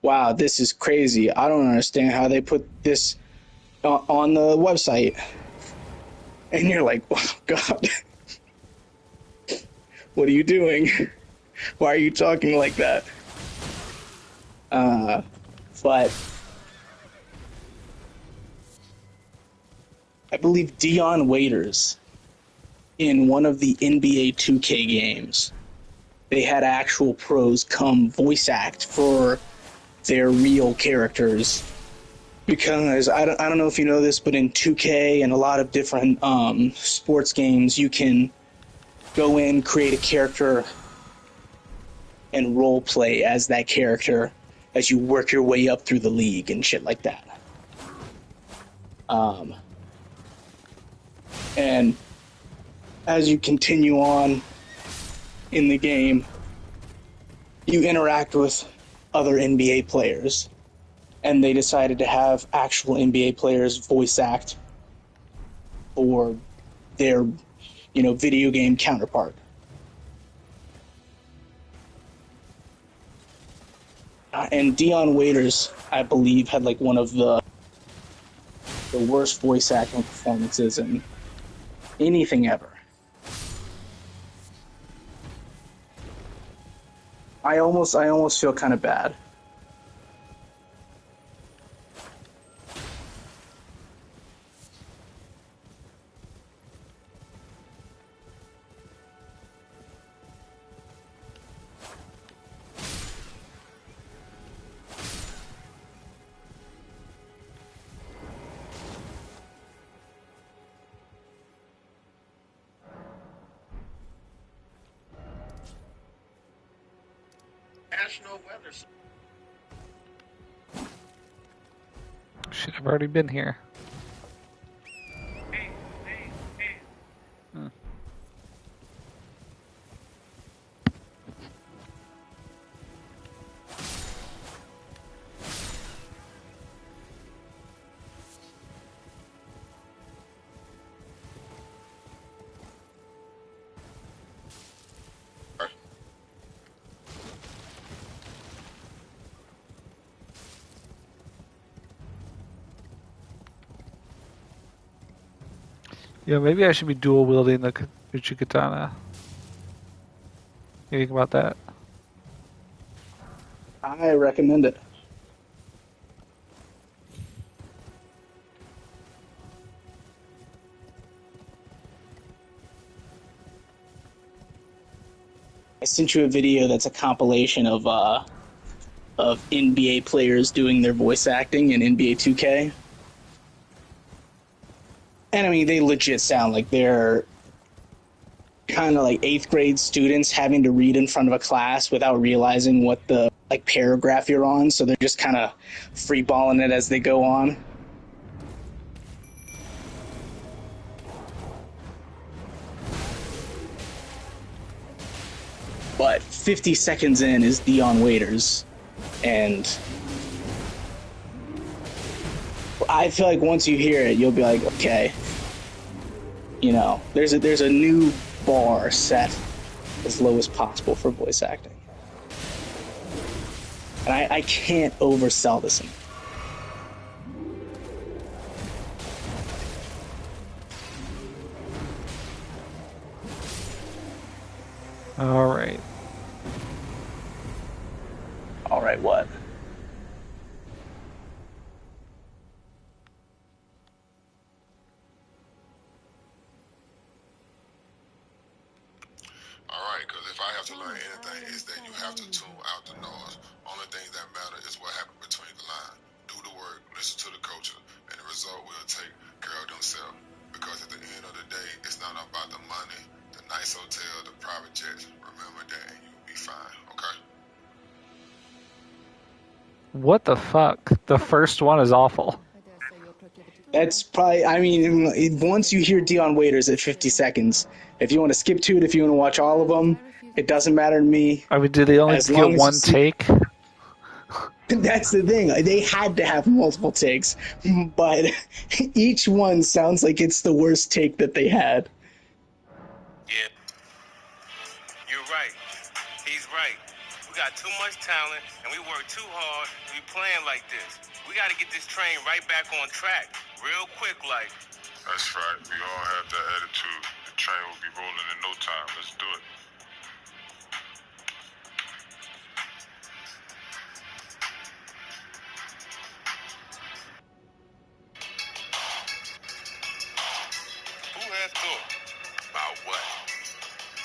wow, this is crazy. I don't understand how they put this on the website. And you're like, oh, God, what are you doing? Why are you talking like that? But I believe Dion Waiters, in one of the NBA 2K games, they had actual pros come voice act for their real characters. Because I don't know if you know this, but in 2K and a lot of different sports games, you can go in, create a character, and role play as that character as you work your way up through the league and shit like that. And as you continue on in the game, you interact with other NBA players, and they decided to have actual NBA players voice act for their, video game counterpart. And Dion Waiters, I believe, had like one of the worst voice acting performances in anything ever. I almost feel kind of bad. National weather. Shit, I've already been here. Yeah, maybe I should be dual wielding the Uchi Katana. You think about that? I recommend it. I sent you a video that's a compilation of NBA players doing their voice acting in NBA 2K. And I mean, they legit sound like they're kind of like 8th grade students having to read in front of a class without realizing what the like paragraph you're on, so they're just kind of freeballing it as they go on. But 50 seconds in is Dion Waiters, and I feel like once you hear it, you'll be like, okay, you know, there's a new bar set as low as possible for voice acting. And I can't oversell this. All right. All right, what? Alright, because if I have to learn anything, it's that you have to tune out the noise. Only thing that matter is what happened between the lines. Do the work, listen to the culture, and the result will take care of themselves. Because at the end of the day, it's not about the money, the nice hotel, the private jets. Remember that and you'll be fine, okay? What the fuck? The first one is awful. That's probably, I mean, once you hear Dion Waiters at 50 seconds, if you want to skip to it, if you want to watch all of them, it doesn't matter to me. I mean, do they only As get long as one you see- take? That's the thing. They had to have multiple takes, but each one sounds like it's the worst take that they had. Yeah. You're right. He's right. We got too much talent, and we work too hard to be playing like this. We got to get this train right back on track, real quick like. That's right. We all have that attitude. The train will be rolling in no time. Let's do it. Who has thought about what?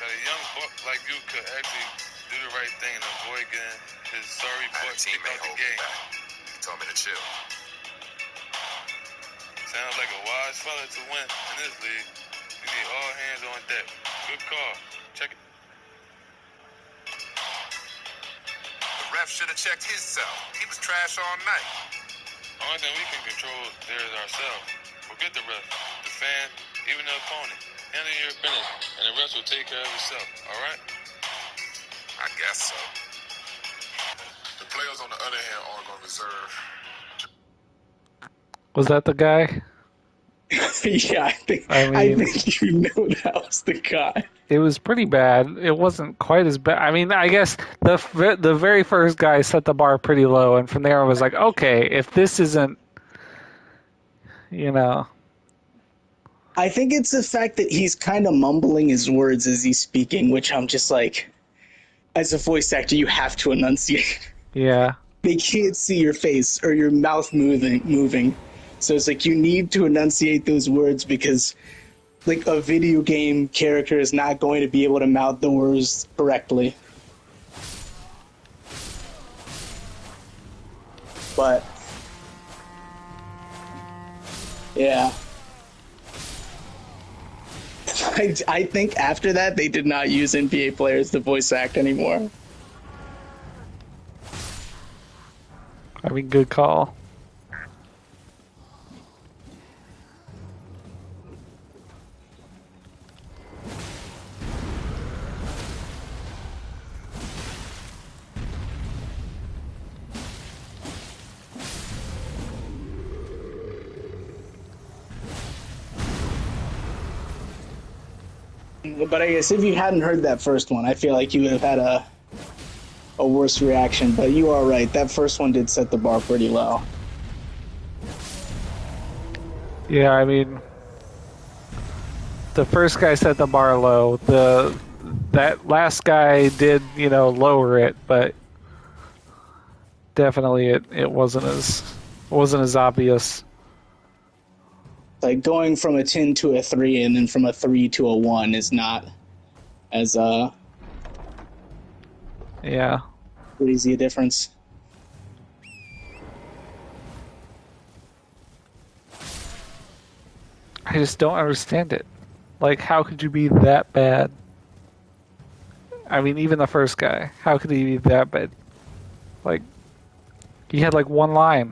That a young buck like you could actually do the right thing and avoid getting his sorry butt kicked out the game. He told me to chill. Sounds like a wise fella to win in this league. You need all hands on deck. Good call. Check it. The ref should have checked himself. He was trash all night. Only thing we can control there is ourselves. Forget the ref, the fan, even the opponent. Handle your business, and the rest will take care of itself. All right? I guess so. The players, on the other hand, are going to reserve. Was that the guy? Yeah, I think you know that was the guy. It was pretty bad. It wasn't quite as bad. I mean, I guess the very first guy set the bar pretty low, and from there I was like, okay, if this isn't, you know. I think it's the fact that he's kind of mumbling his words as he's speaking, which I'm just like, as a voice actor, you have to enunciate. Yeah. They can't see your face or your mouth moving. So it's like you need to enunciate those words because like a video game character is not going to be able to mouth the words correctly. But yeah. I think after that they did not use NBA players to voice act anymore. I mean, good call. But I guess if you hadn't heard that first one, I feel like you would have had a worse reaction. But you are right. That first one did set the bar pretty low. Yeah, I mean, the first guy set the bar low. The that last guy did, lower it, but definitely it wasn't as obvious. Like going from a 10 to a 3 and then from a 3 to a 1 is not as Yeah. crazy a difference. I just don't understand it. Like, how could you be that bad? I mean, even the first guy, how could he be that bad? Like, he had like one line.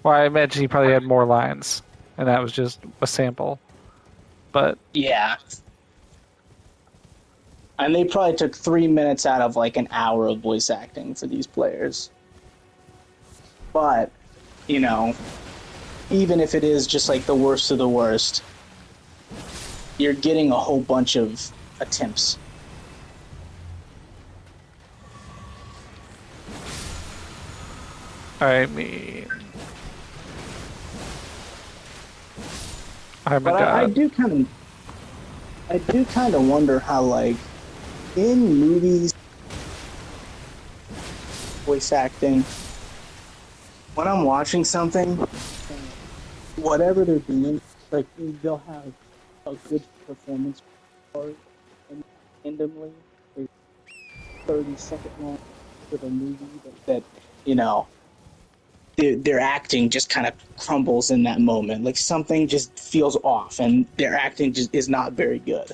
Well, I imagine he probably had more lines, and that was just a sample. But yeah, and they probably took 3 minutes out of like an hour of voice acting for these players. But, even if it is just like the worst of the worst, you're getting a whole bunch of attempts. I mean, I'm a but god. I do kind of wonder how, like, in movies, voice acting, when I'm watching something, whatever they're doing, like, they'll have a good performance part, and randomly, a 30-second long of a movie that their acting just kind of crumbles in that moment. Like, something just feels off, and their acting just is not very good.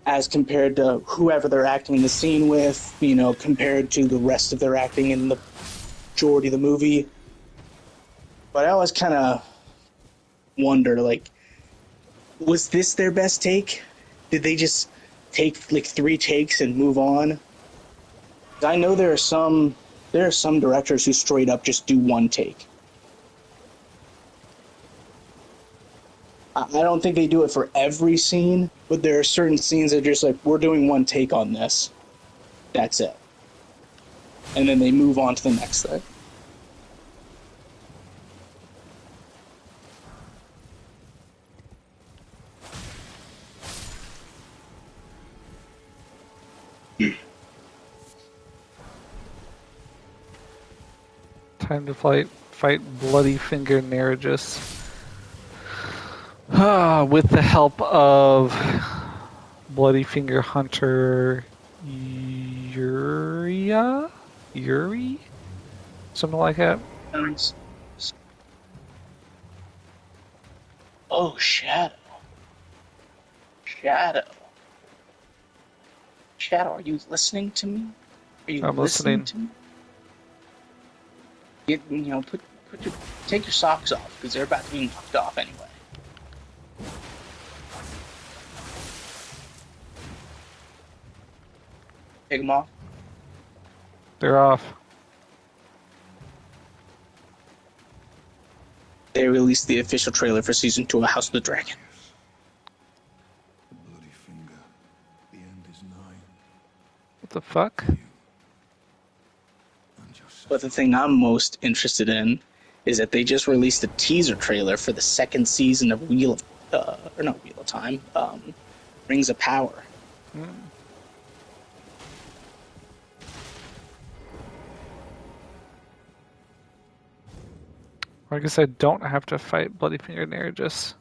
As compared to whoever they're acting in the scene with, compared to the rest of their acting in the majority of the movie. But I always kind of wonder, like, was this their best take? Did they just take like 3 takes and move on? I know there are some directors who straight up just do 1 take. I don't think they do it for every scene, but there are certain scenes that are just like, we're doing 1 take on this. That's it. And then they move on to the next thing. Time to fight Bloody Finger Nerigis. With the help of Bloody Finger Hunter Yuri? Something like that. Oh, Shadow. Shadow, are you listening to me? Are you I'm listening listening. to me? Take your socks off, because they're about to be knocked off anyway. Take them off. They're off. They released the official trailer for Season 2 of House of the Dragon. The bloody finger. The end is nigh. What the fuck? But the thing I'm most interested in is that they just released a teaser trailer for the 2nd season of Rings of Power. I guess I don't have to fight Bloody Finger Nerigis.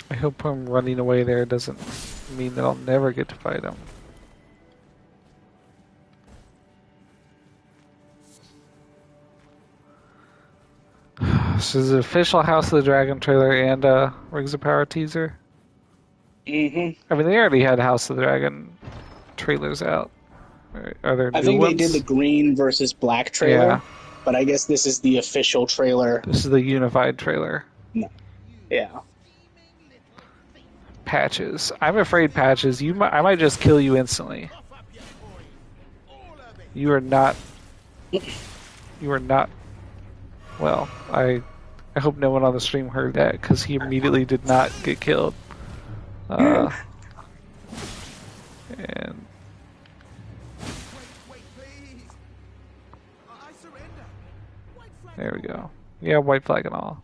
I hope him running away there doesn't mean that I'll never get to fight him. So this is an official House of the Dragon trailer and a Rings of Power teaser. Mm-hmm. I mean, they already had House of the Dragon trailers out. Are there new I think ones? they did the green versus black trailer, Yeah. but I guess this is the official trailer. This is the unified trailer. No. Yeah. Patches. I'm afraid, Patches. I might just kill you instantly. You are not. You are not. Well, I hope no one on the stream heard that, because he immediately did not get killed. And There we go. Yeah, white flag and all.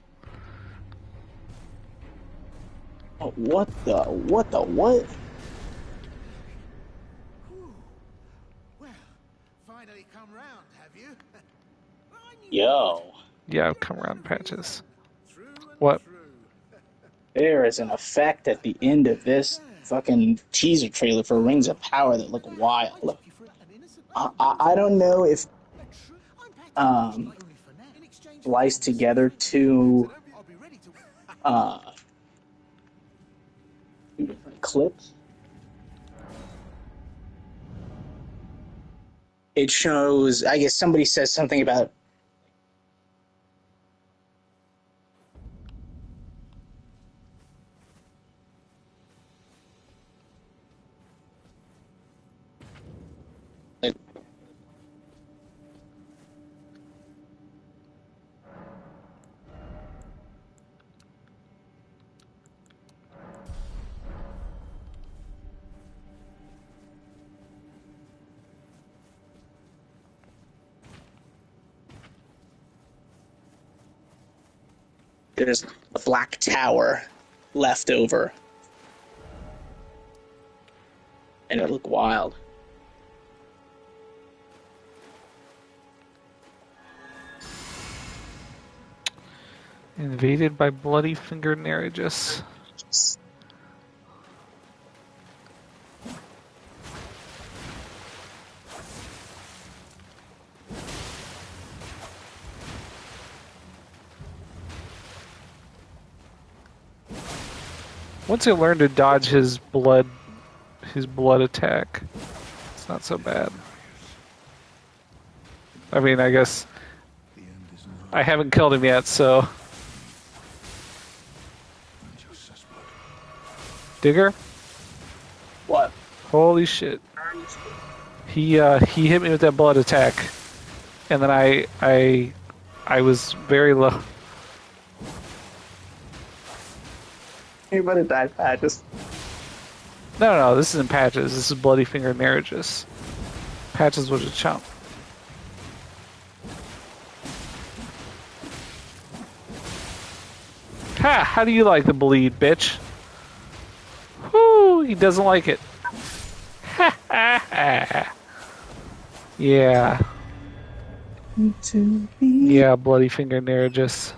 Oh, what? Well, finally come round, have you? Yo. Yeah, I've come around patches. What? There is an effect at the end of this fucking teaser trailer for Rings of Power that look wild. I don't know if spliced together two different clips. It shows, I guess somebody says something about there's a black tower left over. And it looked wild. Invaded by bloody finger Neregus. Once you learn to dodge his blood attack, it's not so bad. I mean, I guess I haven't killed him yet, so. Digger? What? Holy shit. He hit me with that blood attack, and then I was very low. You're about to die, Patches. No, this isn't Patches. This is Bloody Finger Neregus. Patches was a chump. Ha! How do you like the bleed, bitch? Whoo! He doesn't like it. Ha ha ha! Yeah. Yeah, Bloody Finger Neregus.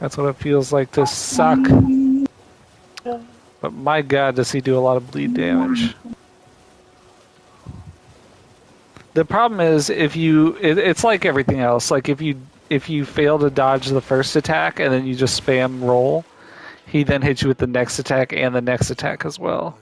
That's what it feels like to suck. But my god, does he do a lot of bleed damage. The problem is, it's like everything else. Like if you fail to dodge the first attack and then you just spam roll, he then hits you with the next attack and the next attack as well.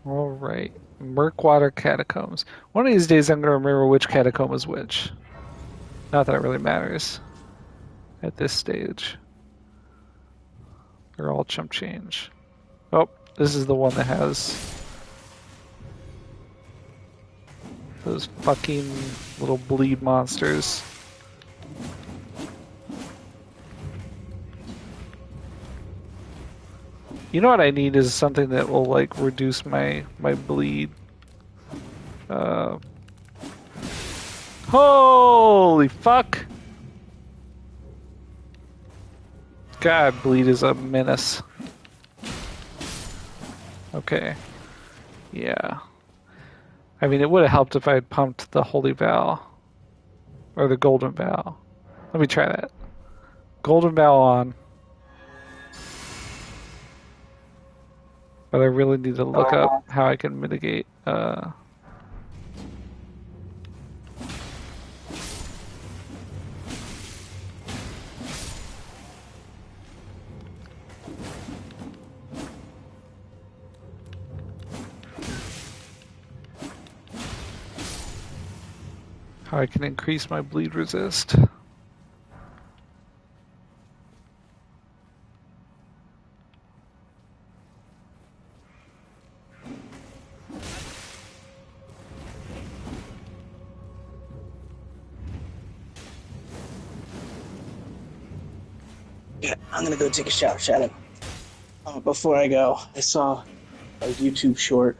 Alright. Murkwater Catacombs. One of these days I'm going to remember which catacomb is which. Not that it really matters. At this stage. They're all chump change. Oh, this is the one that has those fucking little bleed monsters. You know what I need is something that will like reduce my bleed. Holy fuck! God, bleed is a menace. Okay. Yeah. I mean, it would have helped if I had pumped the Holy Vow. Or the Golden Vow. Let me try that. Golden Vow on. But I really need to look up how I can mitigate. how I can increase my bleed resist. Yeah, I'm gonna go take a shower, Shadow. Before I go, I saw a YouTube short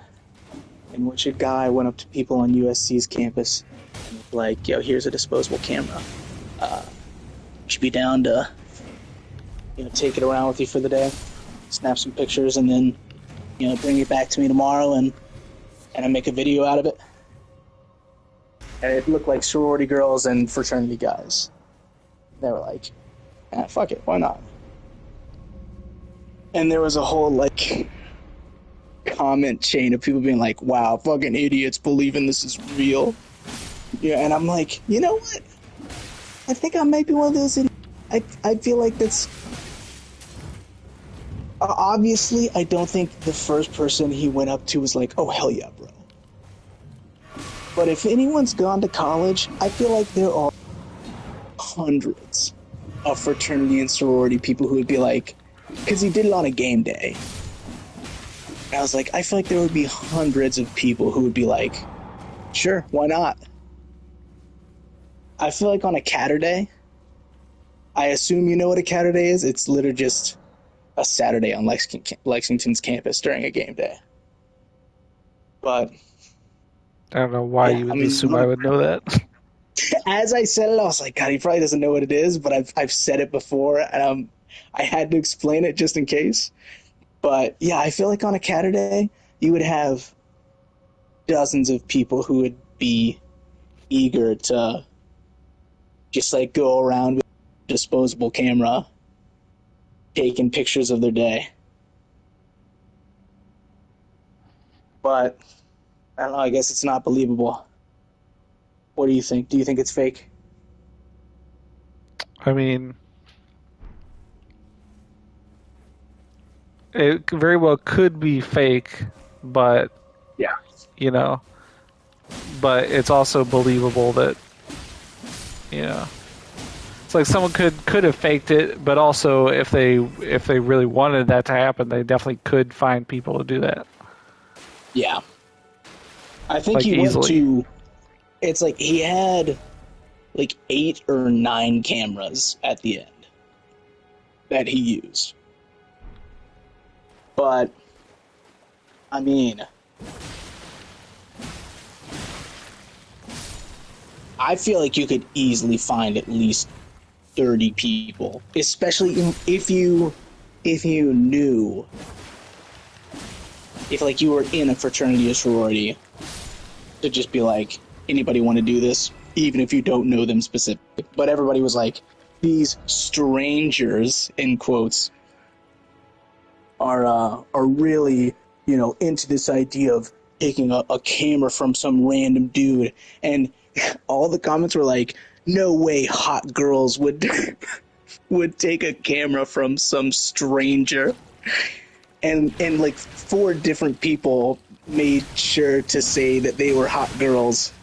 in which a guy went up to people on USC's campus and was like, yo, here's a disposable camera. You should be down to, take it around with you for the day, snap some pictures, and then, bring it back to me tomorrow and I make a video out of it. And it looked like sorority girls and fraternity guys. They were like, fuck it, why not? And there was a whole, comment chain of people being like, wow, fucking idiots believing this is real. Yeah, and I'm like, you know what? I think I might be one of those idiots. I feel like that's... obviously, I don't think the first person he went up to was like, oh, hell yeah, bro. But if anyone's gone to college, I feel like there are hundreds of fraternity and sorority people who would be like, because he did it on a game day. And I was like, I feel like there would be hundreds of people who would be like, sure, why not? I feel like on a Catterday, I assume you know what a Catterday is. It's literally just a Saturday on Lexington's campus during a game day. But I don't know why you would assume I would know that. As I said it, I was like, God, he probably doesn't know what it is, but I've said it before, and I had to explain it just in case. But yeah, I feel like on a Catterday, you would have dozens of people who would be eager to just go around with a disposable camera, taking pictures of their day. But I don't know, I guess it's not believable. What do you think? Do you think it's fake? I mean, it very well could be fake, but yeah, but it's also believable that it's like someone could have faked it, but also if they really wanted that to happen, they definitely could find people to do that. Yeah, I think he easily. went to. It's like he had 8 or 9 cameras at the end that he used. But, I mean, I feel like you could easily find at least 30 people, especially if you knew, if you were in a fraternity or sorority, to just be like, anybody want to do this, even if you don't know them specifically. But everybody was like, these strangers, in quotes, are really, into this idea of taking a camera from some random dude. And all the comments were like, no way hot girls would would take a camera from some stranger. And 4 different people made sure to say that they were hot girls,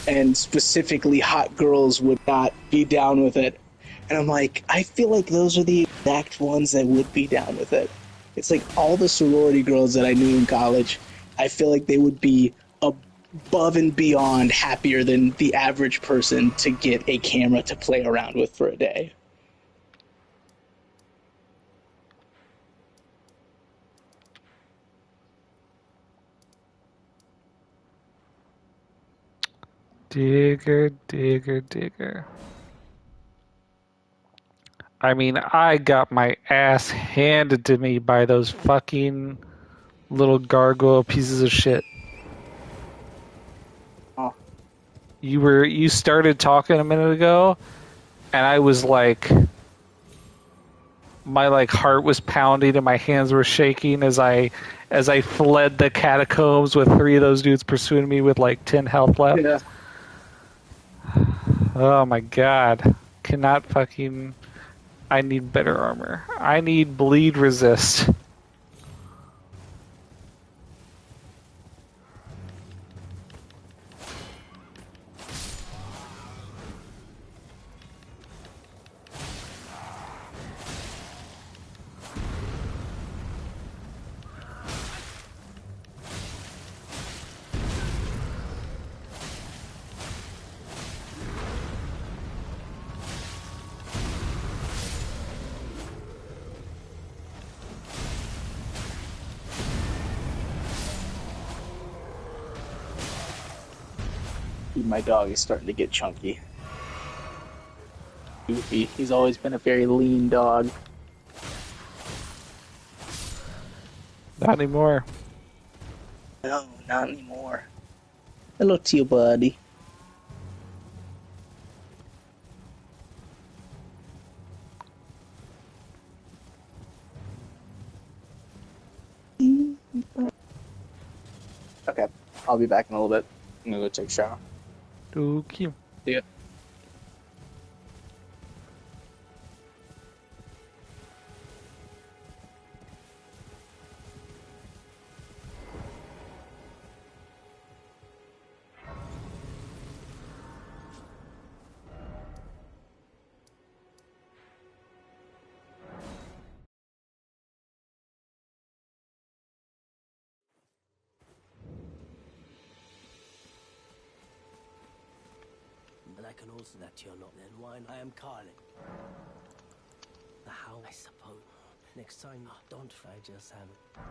and specifically hot girls would not be down with it. And I'm like, I feel like those are the exact ones that would be down with it. It's like all the sorority girls that I knew in college, I feel like they would be above and beyond happier than the average person to get a camera to play around with for a day. Digger. I mean, I got my ass handed to me by those fucking little gargoyle pieces of shit. Oh. You started talking a minute ago, and I was like, my heart was pounding and my hands were shaking as I fled the catacombs with 3 of those dudes pursuing me with 10 health left. Yeah. Oh my god. Cannot fucking... I need better armor. I need bleed resist. My dog is starting to get chunky. Goofy. He's always been a very lean dog. Not anymore. No, not anymore. Hello to you, buddy. Okay, I'll be back in a little bit. I'm gonna go take a shower. Okay. See ya. But I can also that you're not then wine. I am Carlin. The how I suppose. Next time, don't try, just have it.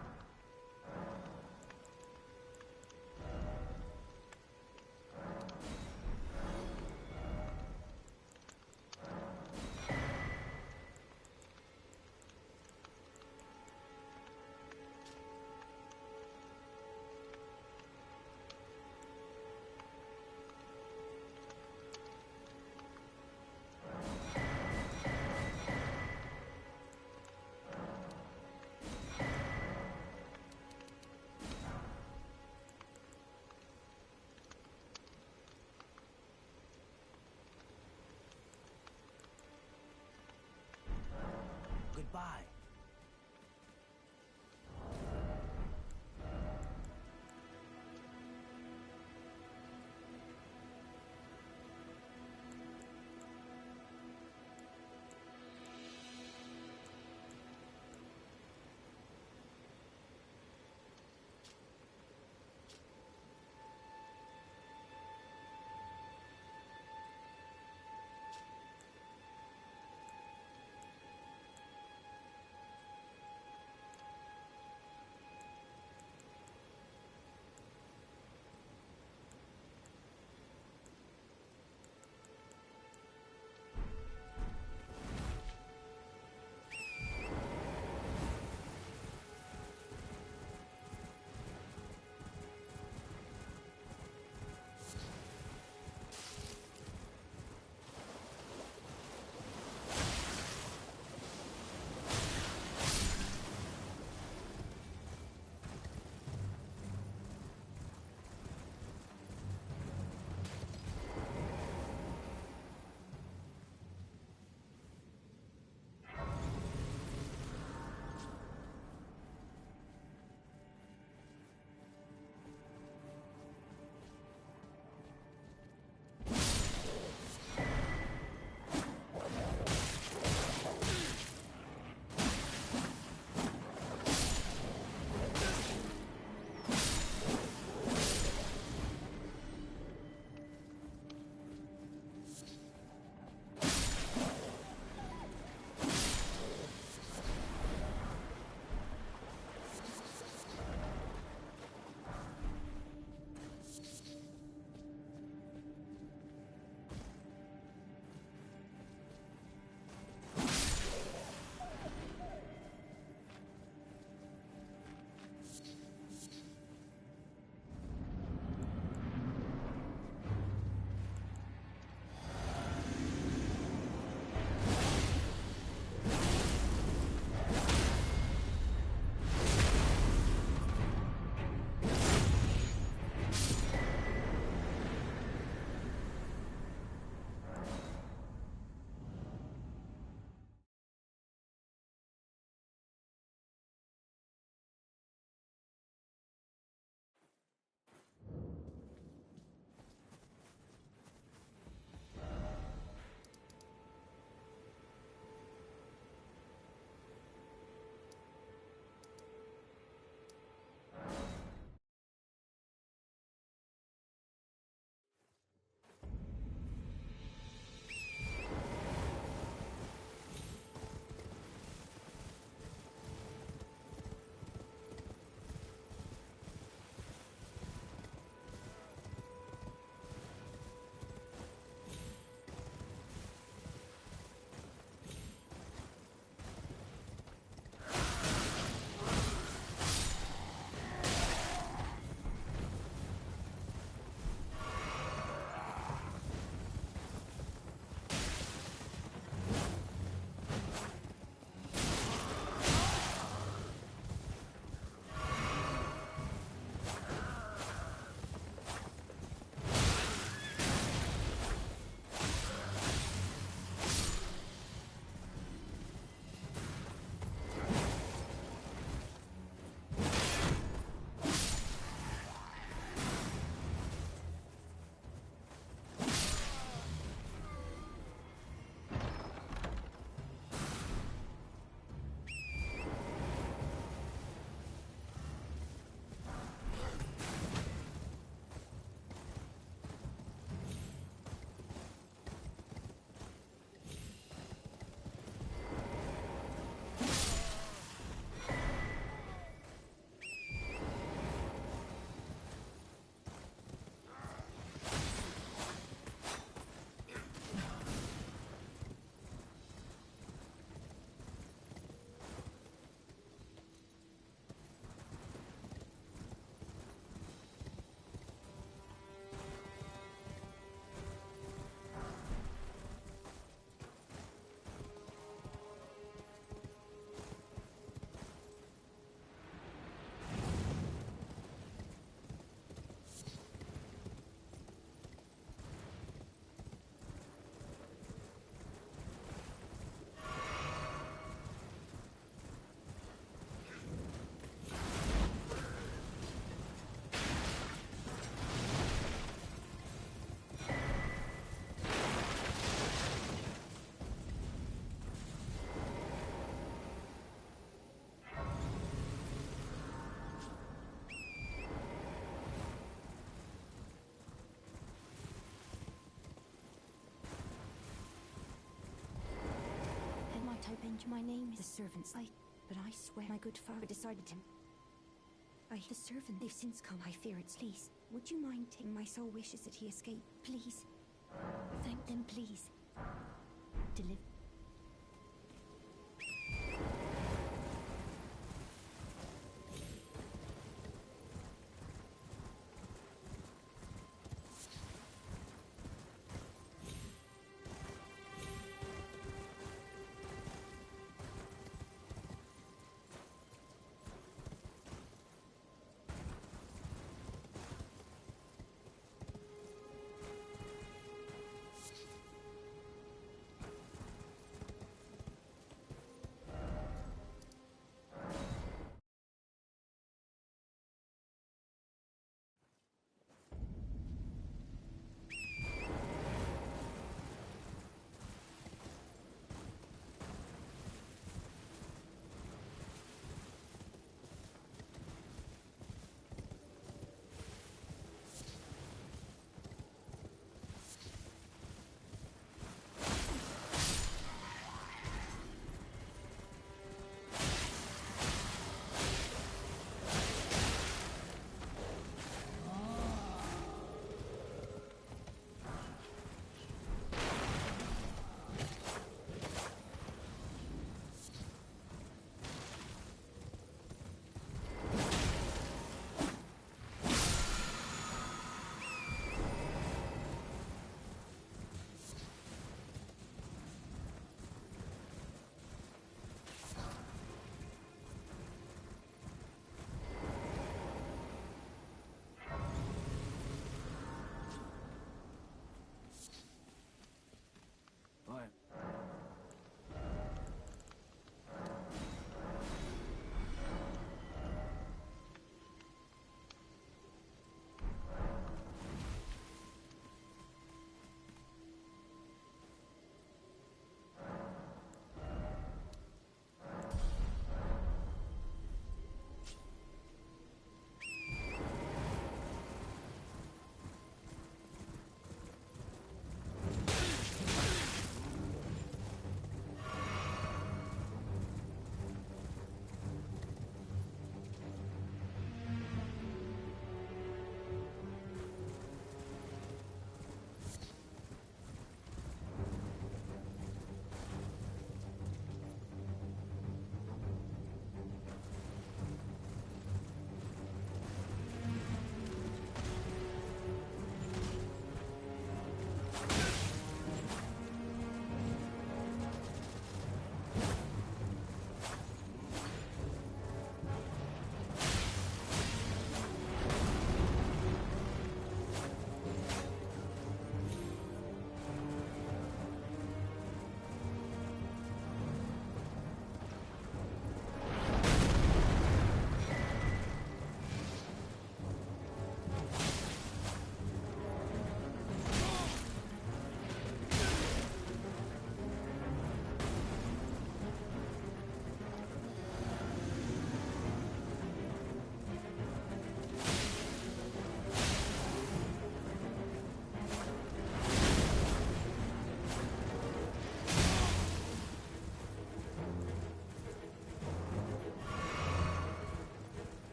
My name is the servants. But I swear my good father decided him. The servant, they've since come. I fear it's please. Would you mind taking my soul wishes that he escape? Please. Thank them, please. Deliver.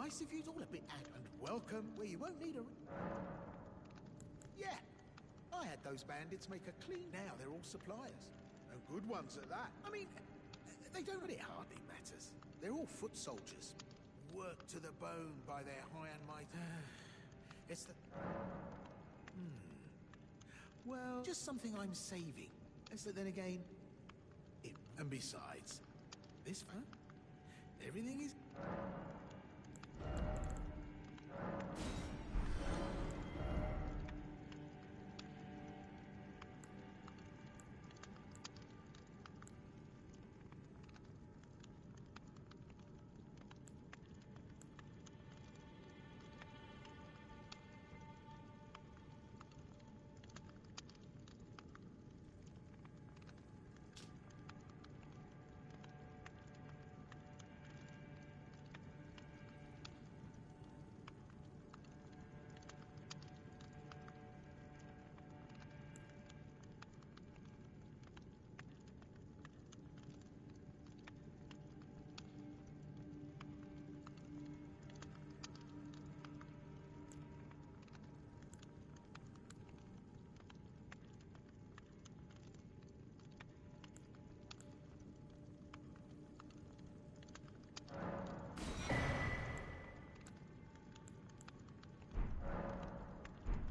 nice if you'd all a bit and welcome where you won't need a... Yeah, I had those bandits make a clean... Now they're all suppliers, and good ones at that. I mean, they don't... But it hardly matters. They're all foot soldiers, worked to the bone by their high and mighty. It's the... Well, just something I'm saving. So then again, and besides, this fun, everything is...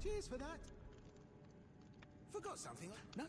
Cheers for that. Forgot something. No.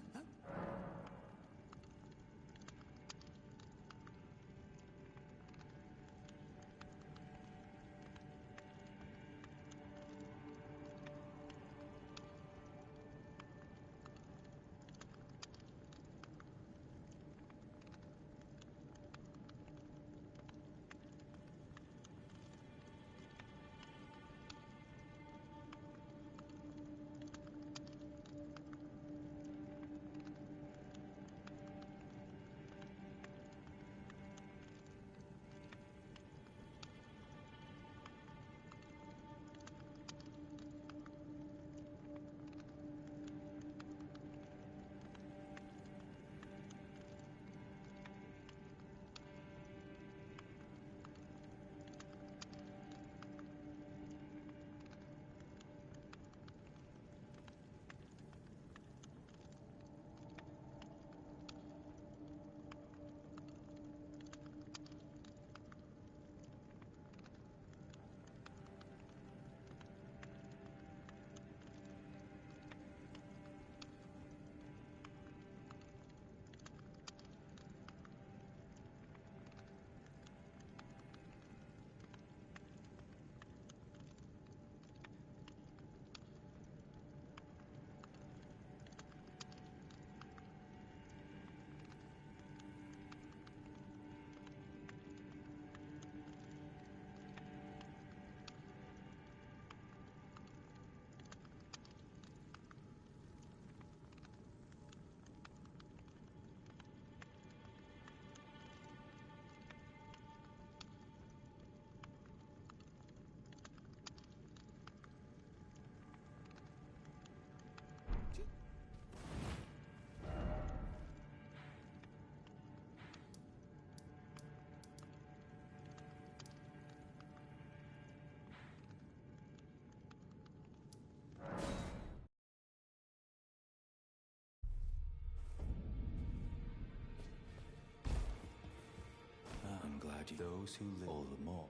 I'm glad you... Those who live all the more.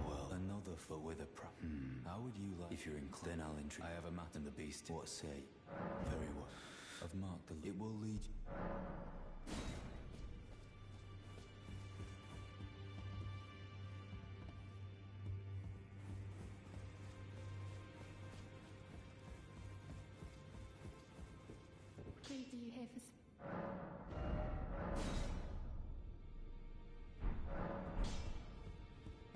Well, another foot with a How would you like... If you're inclined, then I'll intrigue. I have a map and the beast. What say? Very well. I've marked the... It will lead you... Please, are you here for...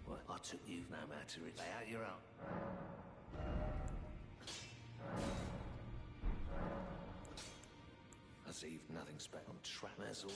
Well, I took you no matter it. Lay out your own. As if nothing special. I'm trapped. That's all.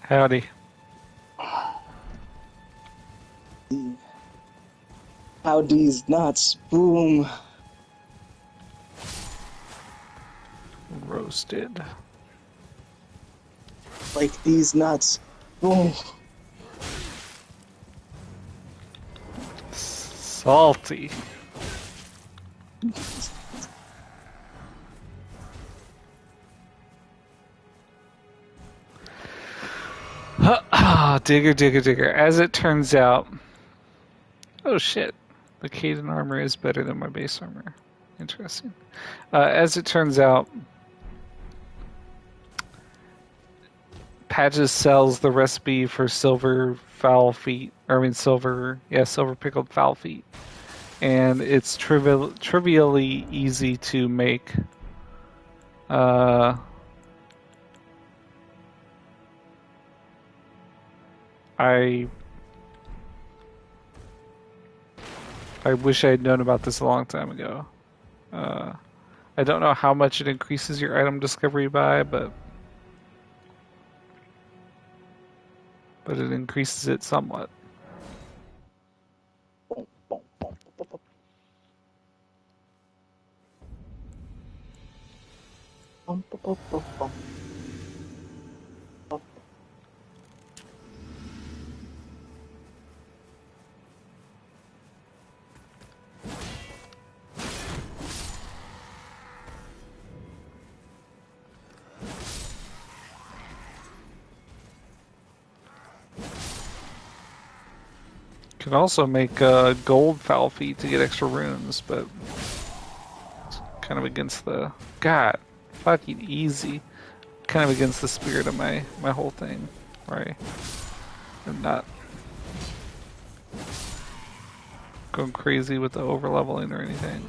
Howdy. Howdy's nuts. Boom. Roasted. Like these nuts. Boom. Salty. Digger, digger, digger. As it turns out... Oh shit. The Caden armor is better than my base armor. Interesting. As it turns out... Patches sells the recipe for silver fowl feet. Silver pickled fowl feet. And it's trivially easy to make. I wish I had known about this a long time ago. I don't know how much it increases your item discovery by, but it increases it somewhat. Can also make gold foul feet to get extra runes, but it's kind of against the fucking easy. Kind of against the spirit of my whole thing, right? I'm not going crazy with the over leveling or anything.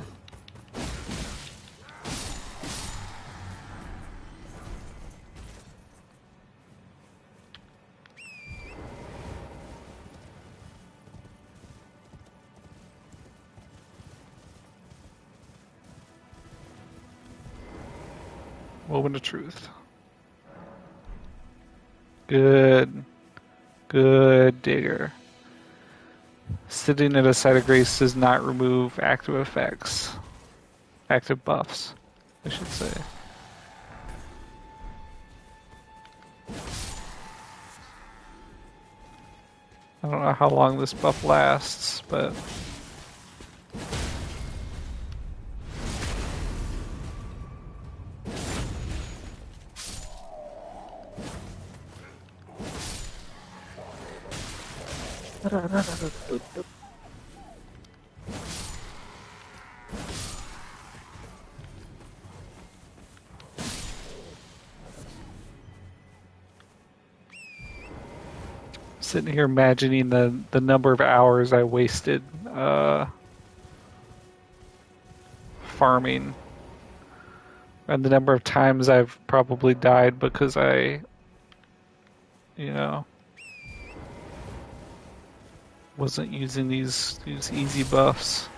Moment of truth. Good digger. Sitting at a site of grace does not remove active effects. Active buffs, I should say. I don't know how long this buff lasts, but... Sitting here imagining the number of hours I wasted farming, and the number of times I've probably died because I, wasn't using these easy buffs.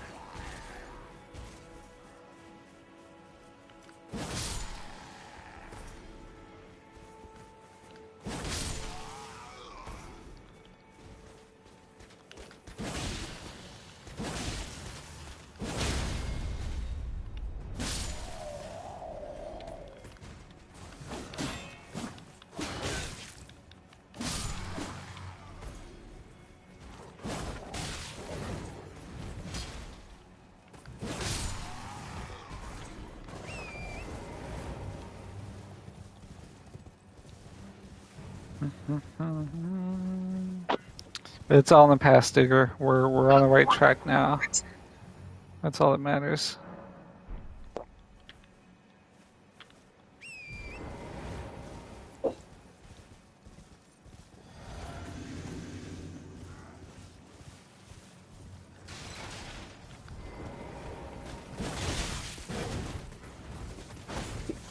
It's all in the past, Digger. We're on the right track now. That's all that matters.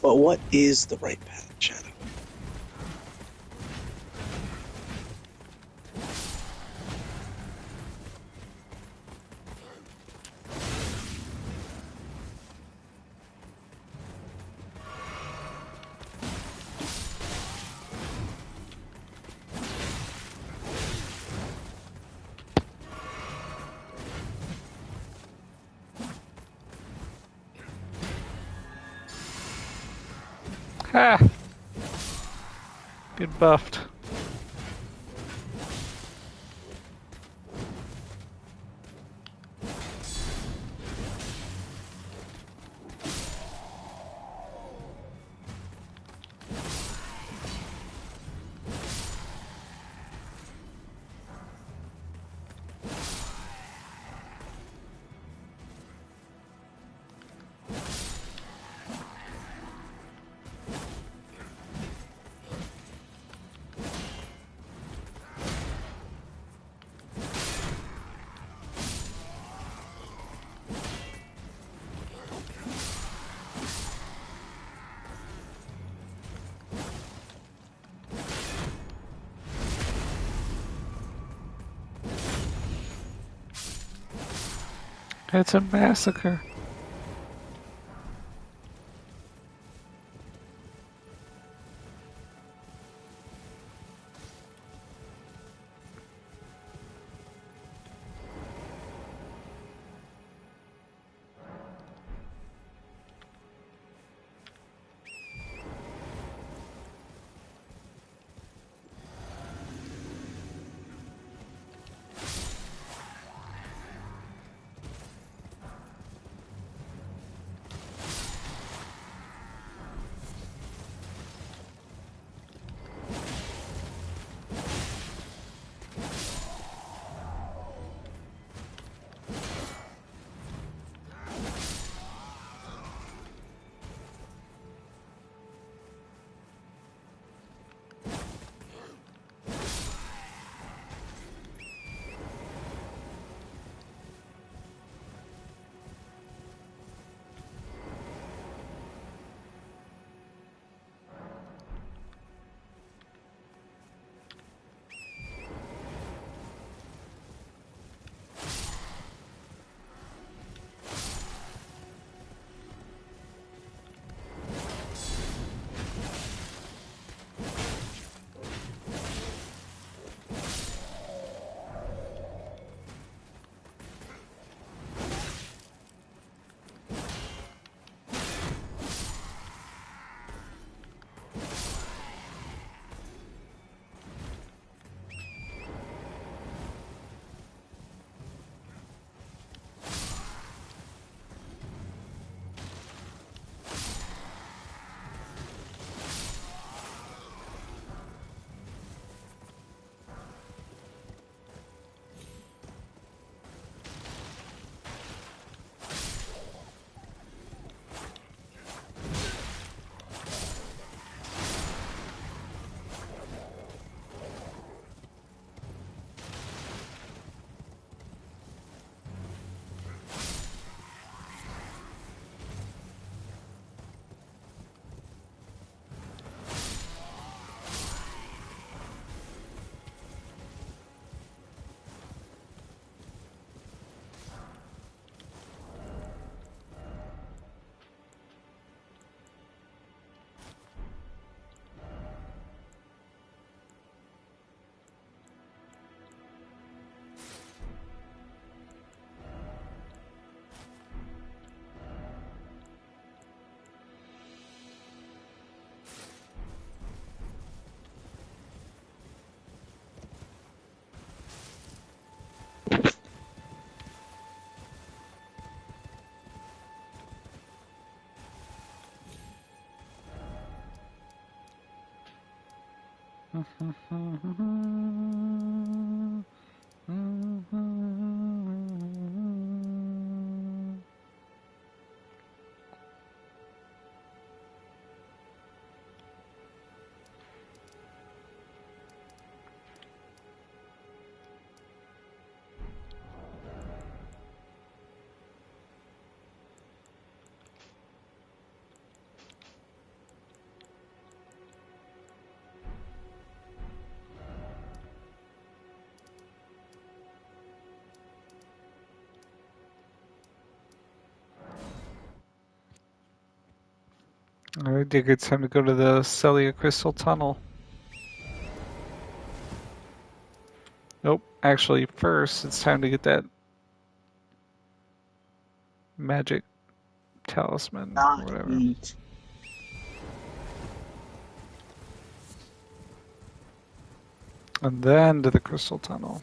But what is the right path, Shadow? Ha! Get buffed. It's a massacre. I think it's time to go to the Celia Crystal Tunnel. Nope, actually first it's time to get that magic talisman or whatever. Neat. And then to the crystal tunnel.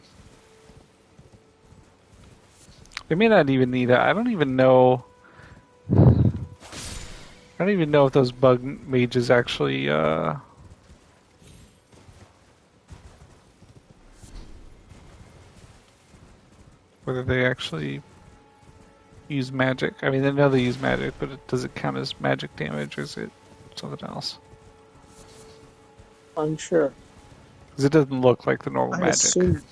They may not even need that. I don't even know if those bug mages actually whether they actually use magic. I mean, they know they use magic, but does it count as magic damage or is it something else? Unsure. Because it doesn't look like the normal magic.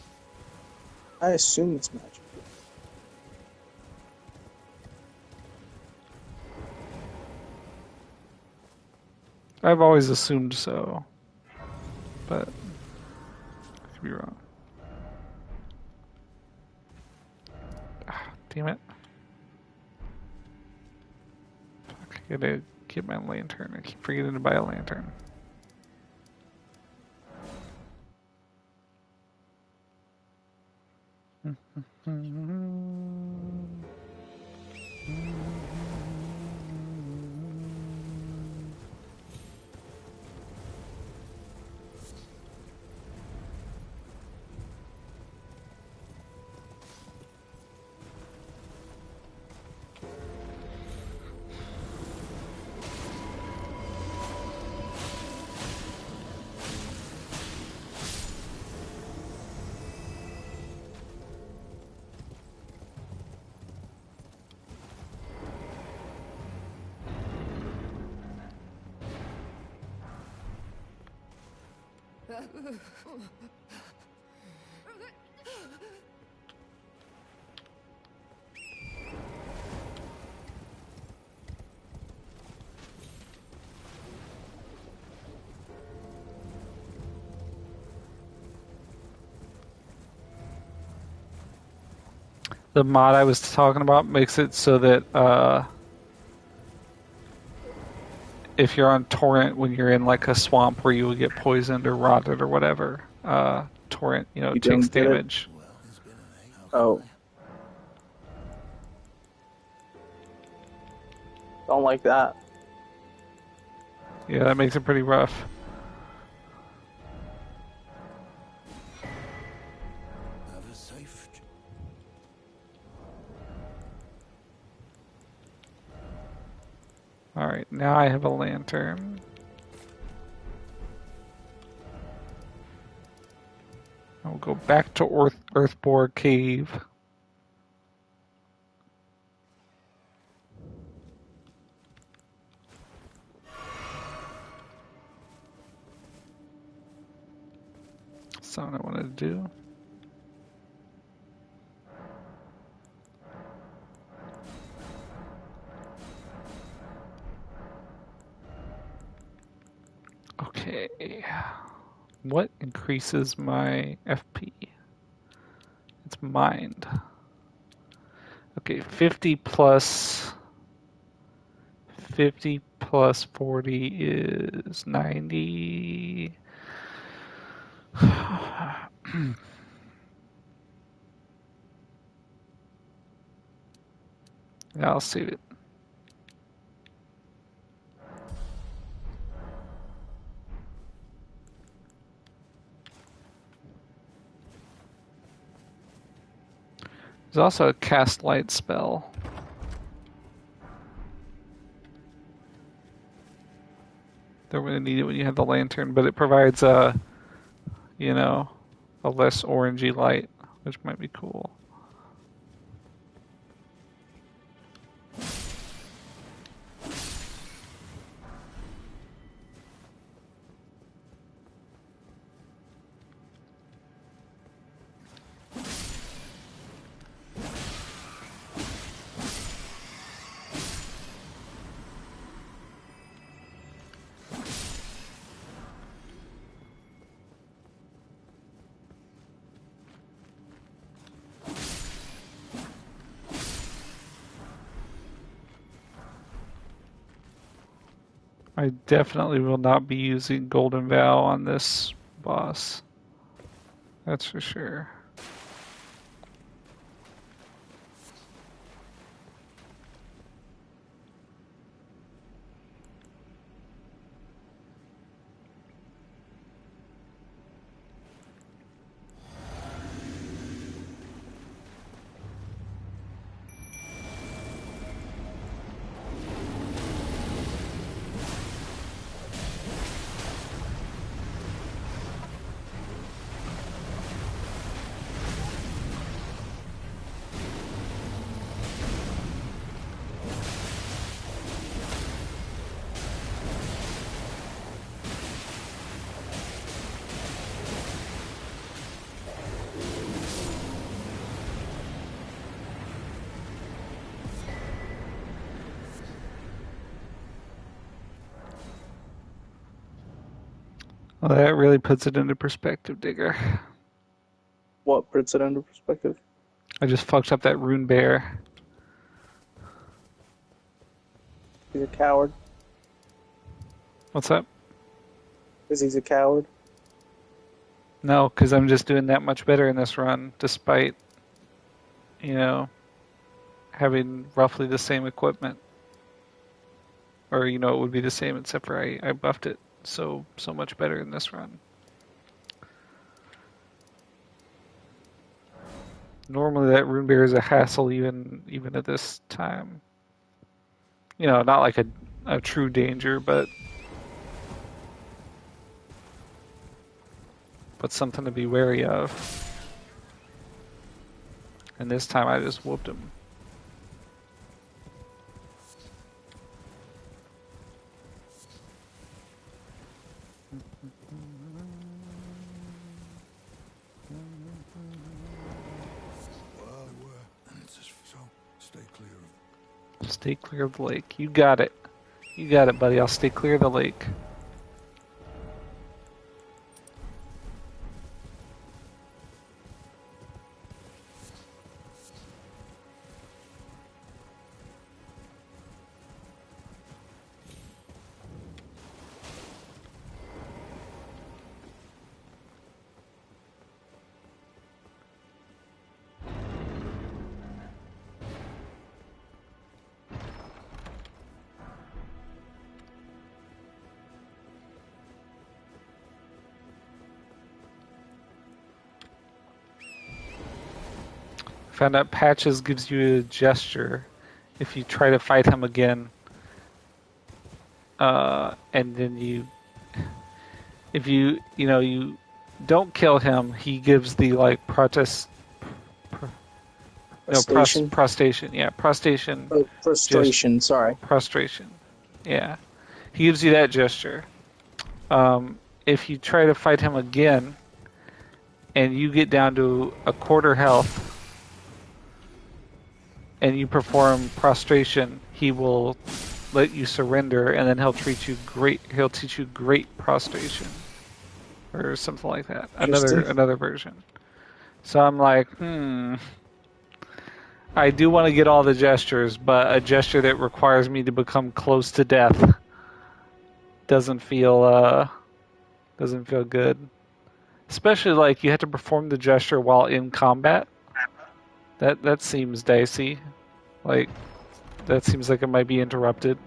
I assume it's magic. I've always assumed so, but I could be wrong. Ah, damn it. Fuck, I gotta get my lantern. I keep forgetting to buy a lantern. The mod I was talking about makes it so that if you're on torrent when you're in like a swamp where you would get poisoned or rotted or whatever, torrent, you You takes don't get it? damage. Oh. Don't like that. Yeah, that makes it pretty rough. Have a safe. Alright, now I have a lantern. I'll go back to Earthbore Cave. That's not what I wanted to do. Okay. What increases my FP? It's mind. Okay, 50 plus 40 is 90. Yeah, I'll save it. There's also a cast light spell. They're going to need it when you have the lantern, but it provides a less orangey light, which might be cool. I definitely will not be using Golden Vow on this boss. That's for sure. Well, that really puts it into perspective, Digger. What puts it under perspective? I just fucked up that rune bear. He's a coward. What's up? Because he's a coward. No, because I'm just doing that much better in this run, despite, you know, having roughly the same equipment. Or, you know, it would be the same except for I buffed it so much better in this run. Normally that rune bear is a hassle even at this time. You know, not like a true danger, but something to be wary of. And this time I just whooped him. Stay clear of the lake. You got it. You got it, buddy. I'll stay clear of the lake. Found out Patches gives you a gesture if you try to fight him again. And then if you don't kill him, he gives the like prostration. Yeah, prostration. Oh, prostration. Sorry. Prostration. Yeah, he gives you that gesture. If you try to fight him again, and you get down to a quarter health, and you perform prostration, he will let you surrender, and then he'll teach you great prostration, or something like that. Another version. So I'm like, I do want to get all the gestures, but a gesture that requires me to become close to death doesn't feel good. Especially like you have to perform the gesture while in combat. That seems dicey. Like that seems like it might be interrupted.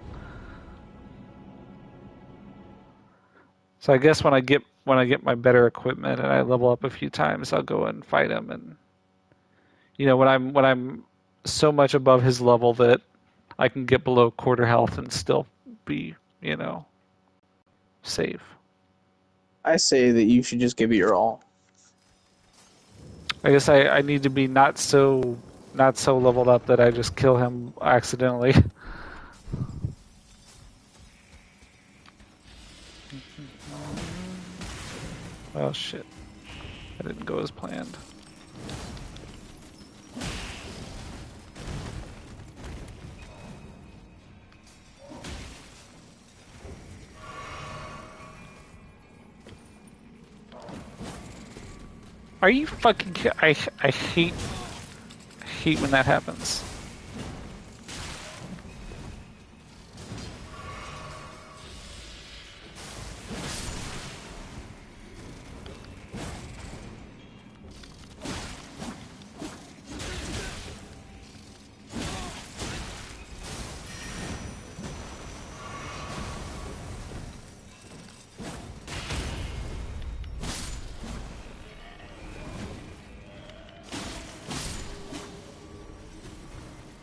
So I guess when I get my better equipment and I level up a few times, I'll go and fight him. And when I'm so much above his level that I can get below quarter health and still be safe. I say that you should just give it your all. I guess I need to be not so leveled up that I just kill him accidentally. Oh shit. That didn't go as planned. Are you fucking I hate when that happens.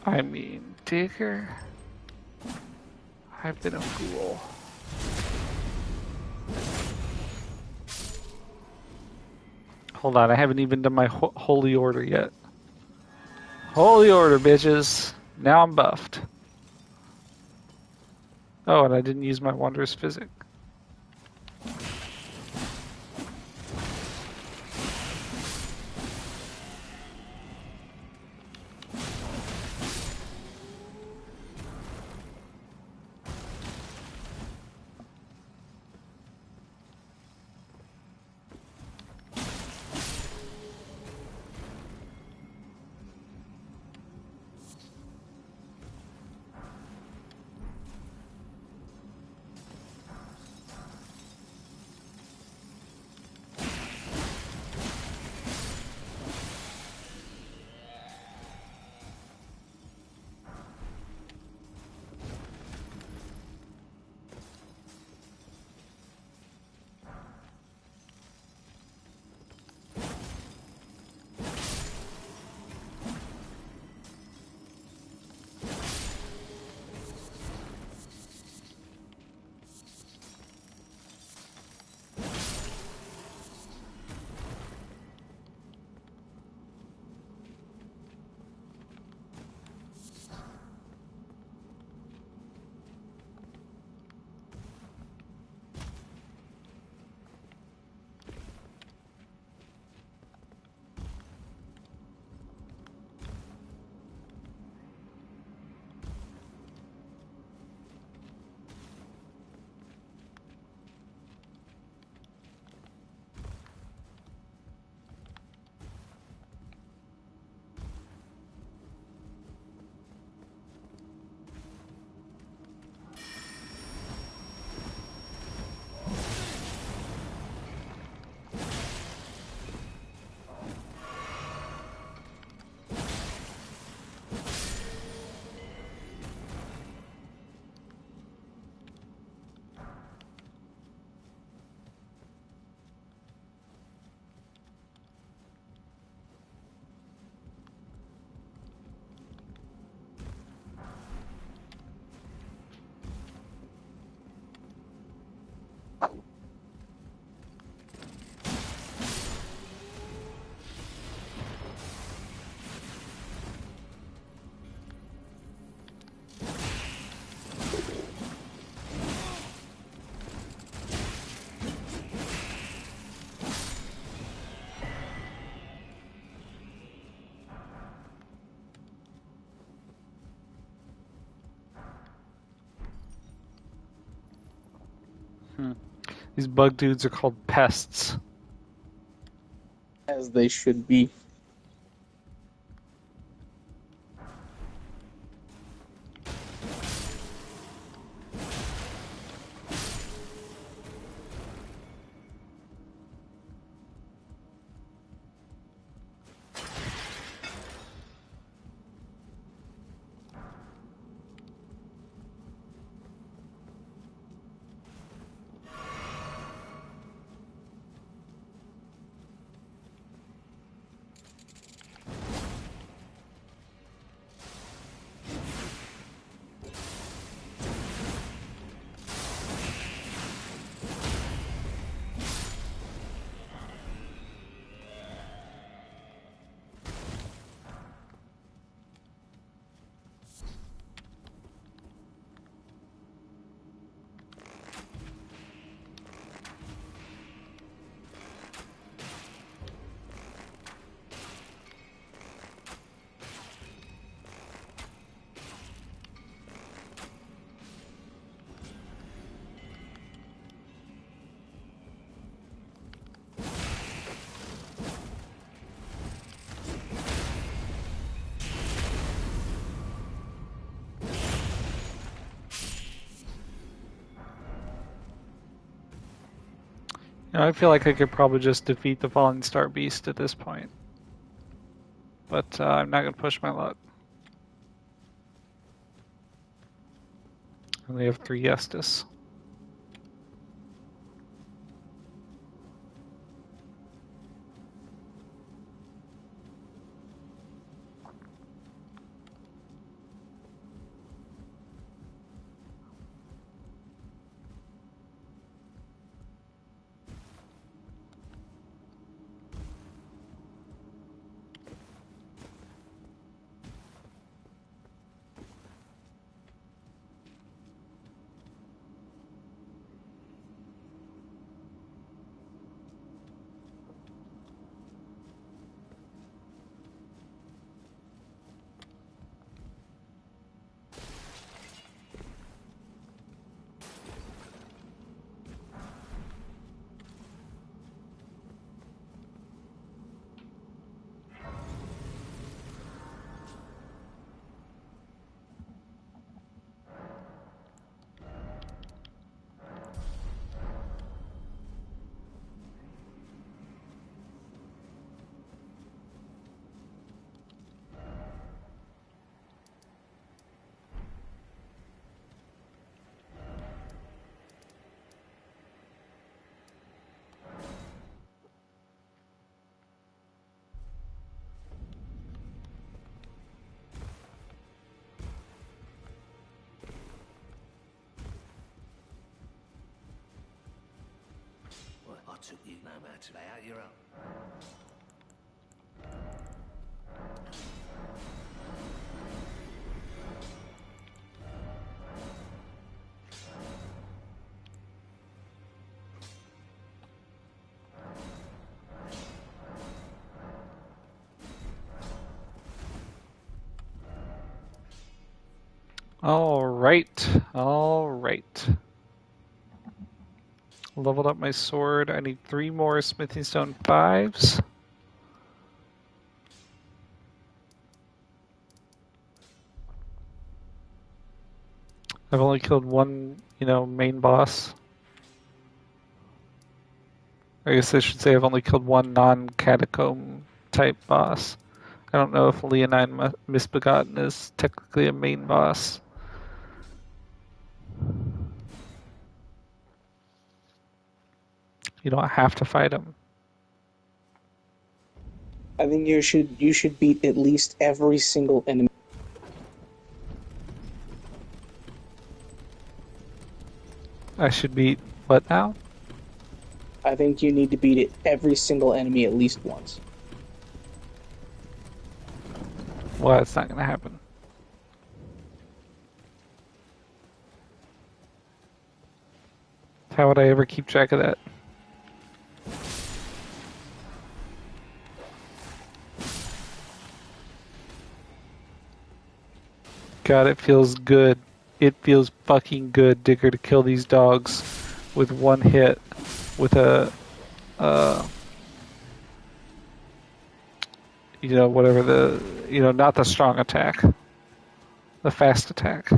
I mean, Digger, I've been a fool. Hold on, I haven't even done my holy order yet. Holy order, bitches. Now I'm buffed. Oh, and I didn't use my wondrous physic. These bug dudes are called pests. As they should be. I feel like I could probably just defeat the Falling Star Beast at this point. But I'm not going to push my luck. I only have 3 Estus. Well, I took you no matter. Lay out your own. Alright. Leveled up my sword. I need 3 more smithing stone 5s. I've only killed one, main boss. I guess I should say I've only killed one non-catacomb type boss. I don't know if Leonine Misbegotten is technically a main boss. You don't have to fight him. I think you should beat at least every single enemy. I should beat what now? I think you need to beat it every single enemy at least once. Well, it's not going to happen. How would I ever keep track of that? God, it feels good. It feels fucking good, Digger, to kill these dogs with one hit. with a, whatever not the strong attack, the fast attack.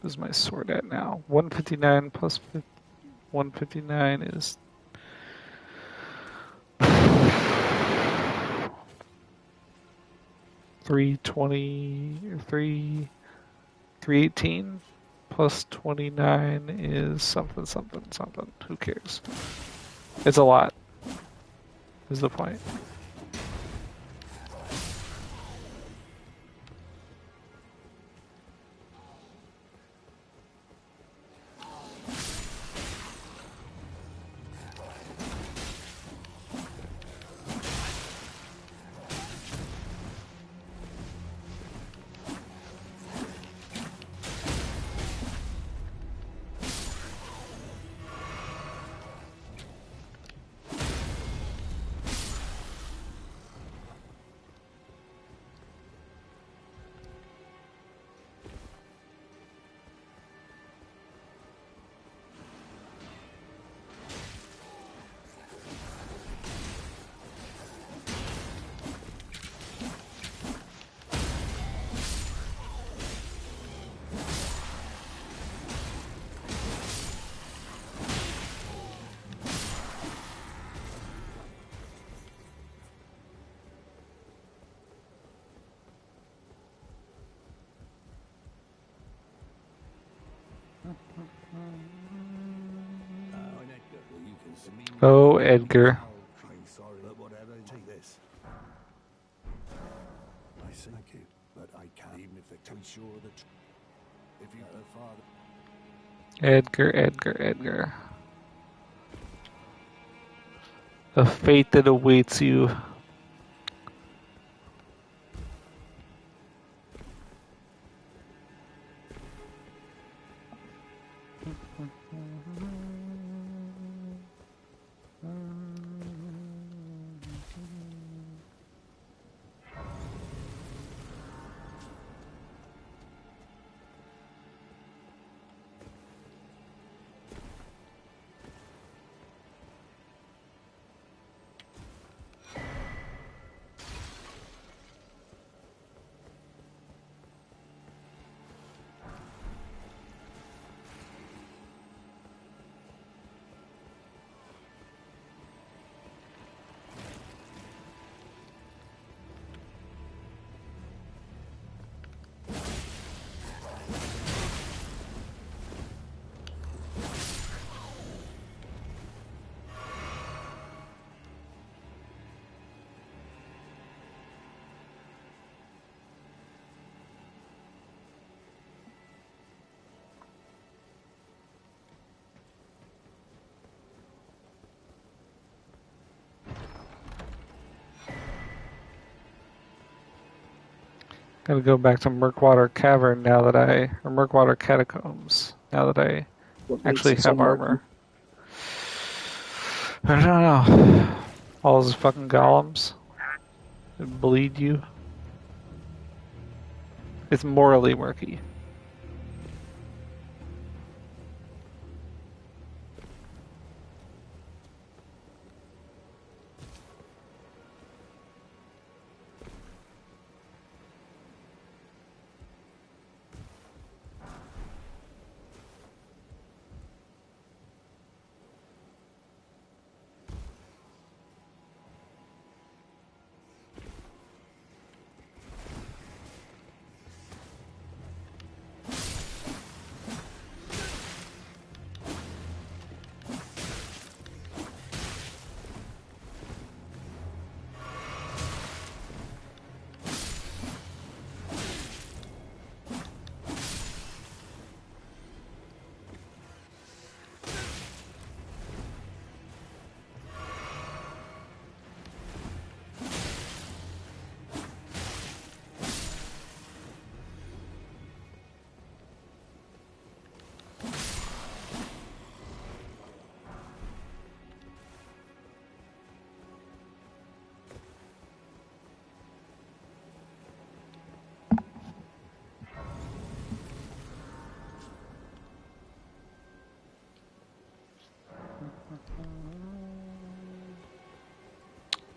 Where's my sword at now? 159 plus 159 is 320 or 318 plus 29 is something. Who cares? It's a lot. Is the point. Oh, Edgar. Sorry, but whatever. Take this. I see. Thank you, but I can't. Even if they're too sure that if you her father. Edgar. The fate that awaits you. Gotta go back to Murkwater Cavern now that or Murkwater Catacombs now that I actually have armor. I don't know. All those fucking golems that bleed you. It's morally murky.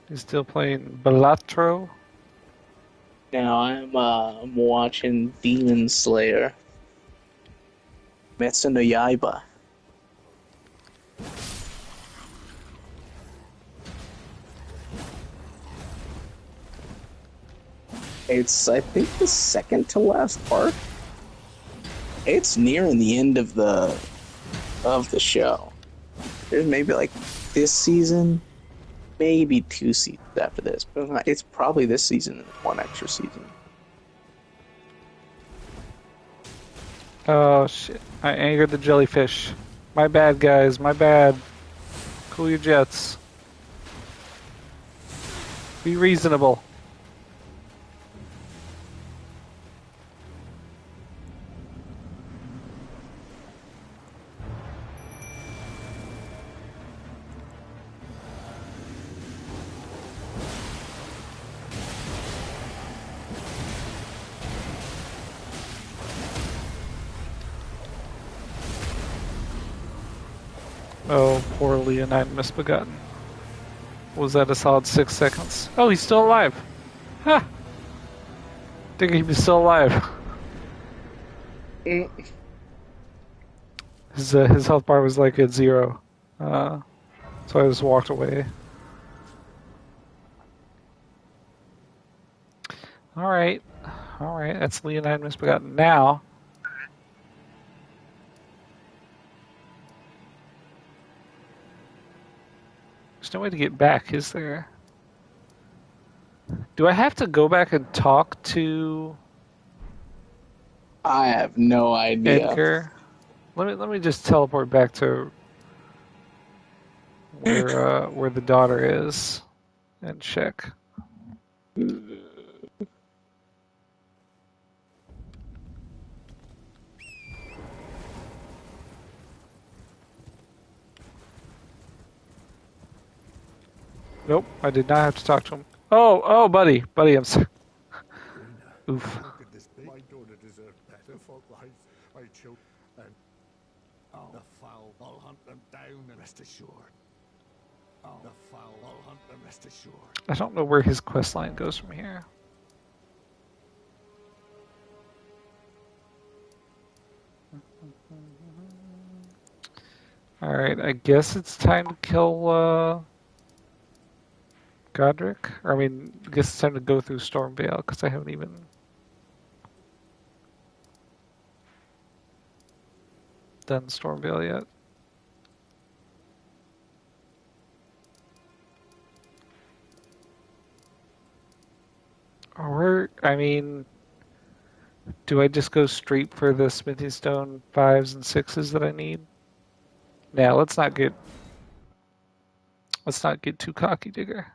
You still playing Balatro? Now I'm watching Demon Slayer. Metsu no Yaiba. It's, I think, the second to last part. It's nearing the end of the show. There's maybe like this season, maybe 2 seasons after this, but it's probably this season and 1 extra season. Oh shit! I angered the jellyfish. My bad, guys. My bad. Cool your jets. Be reasonable. Oh, poor Leonine Misbegotten. Was that a solid 6 seconds? Oh, he's still alive. Ha! Think he was still alive. His health bar was like at 0. So I just walked away. Alright. Alright, that's Leonine Misbegotten. Now, there's no way to get back, is there? Do I have to go back and talk to I have no idea. Edgar? Let me just teleport back to where the daughter is and check. Nope, I did not have to talk to him. Oh, buddy, I'm sorry. Oof. My daughter deserved better for life. My children and the foul. I'll hunt them down and rest assured. The foul. I'll hunt them, rest assured. I don't know where his quest line goes from here. Alright, I guess it's time to kill Godric. Or, I mean, I guess it's time to go through Stormvale, because I haven't even done Stormvale yet. Or, I mean, do I just go straight for the Smithing Stone 5s and 6s that I need? Now, let's not get too cocky, Digger.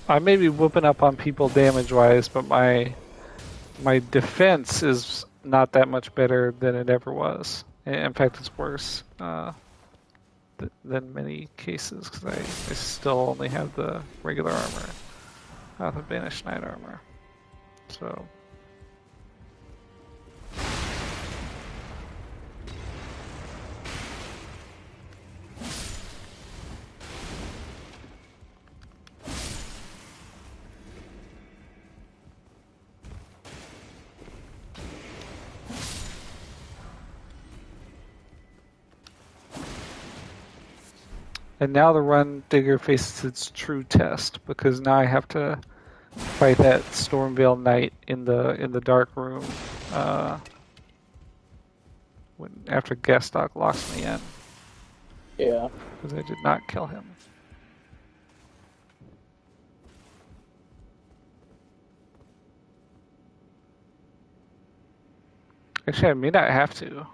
I may be whooping up on people damage-wise, but my defense is not that much better than it ever was. In fact, it's worse than many cases, because I still only have the regular armor, not the Banished Knight armor. So... And now the Run Digger faces its true test, because now I have to fight that Stormvale Knight in the dark room after Gastock locks me in. Yeah. Because I did not kill him. Actually, I may not have to.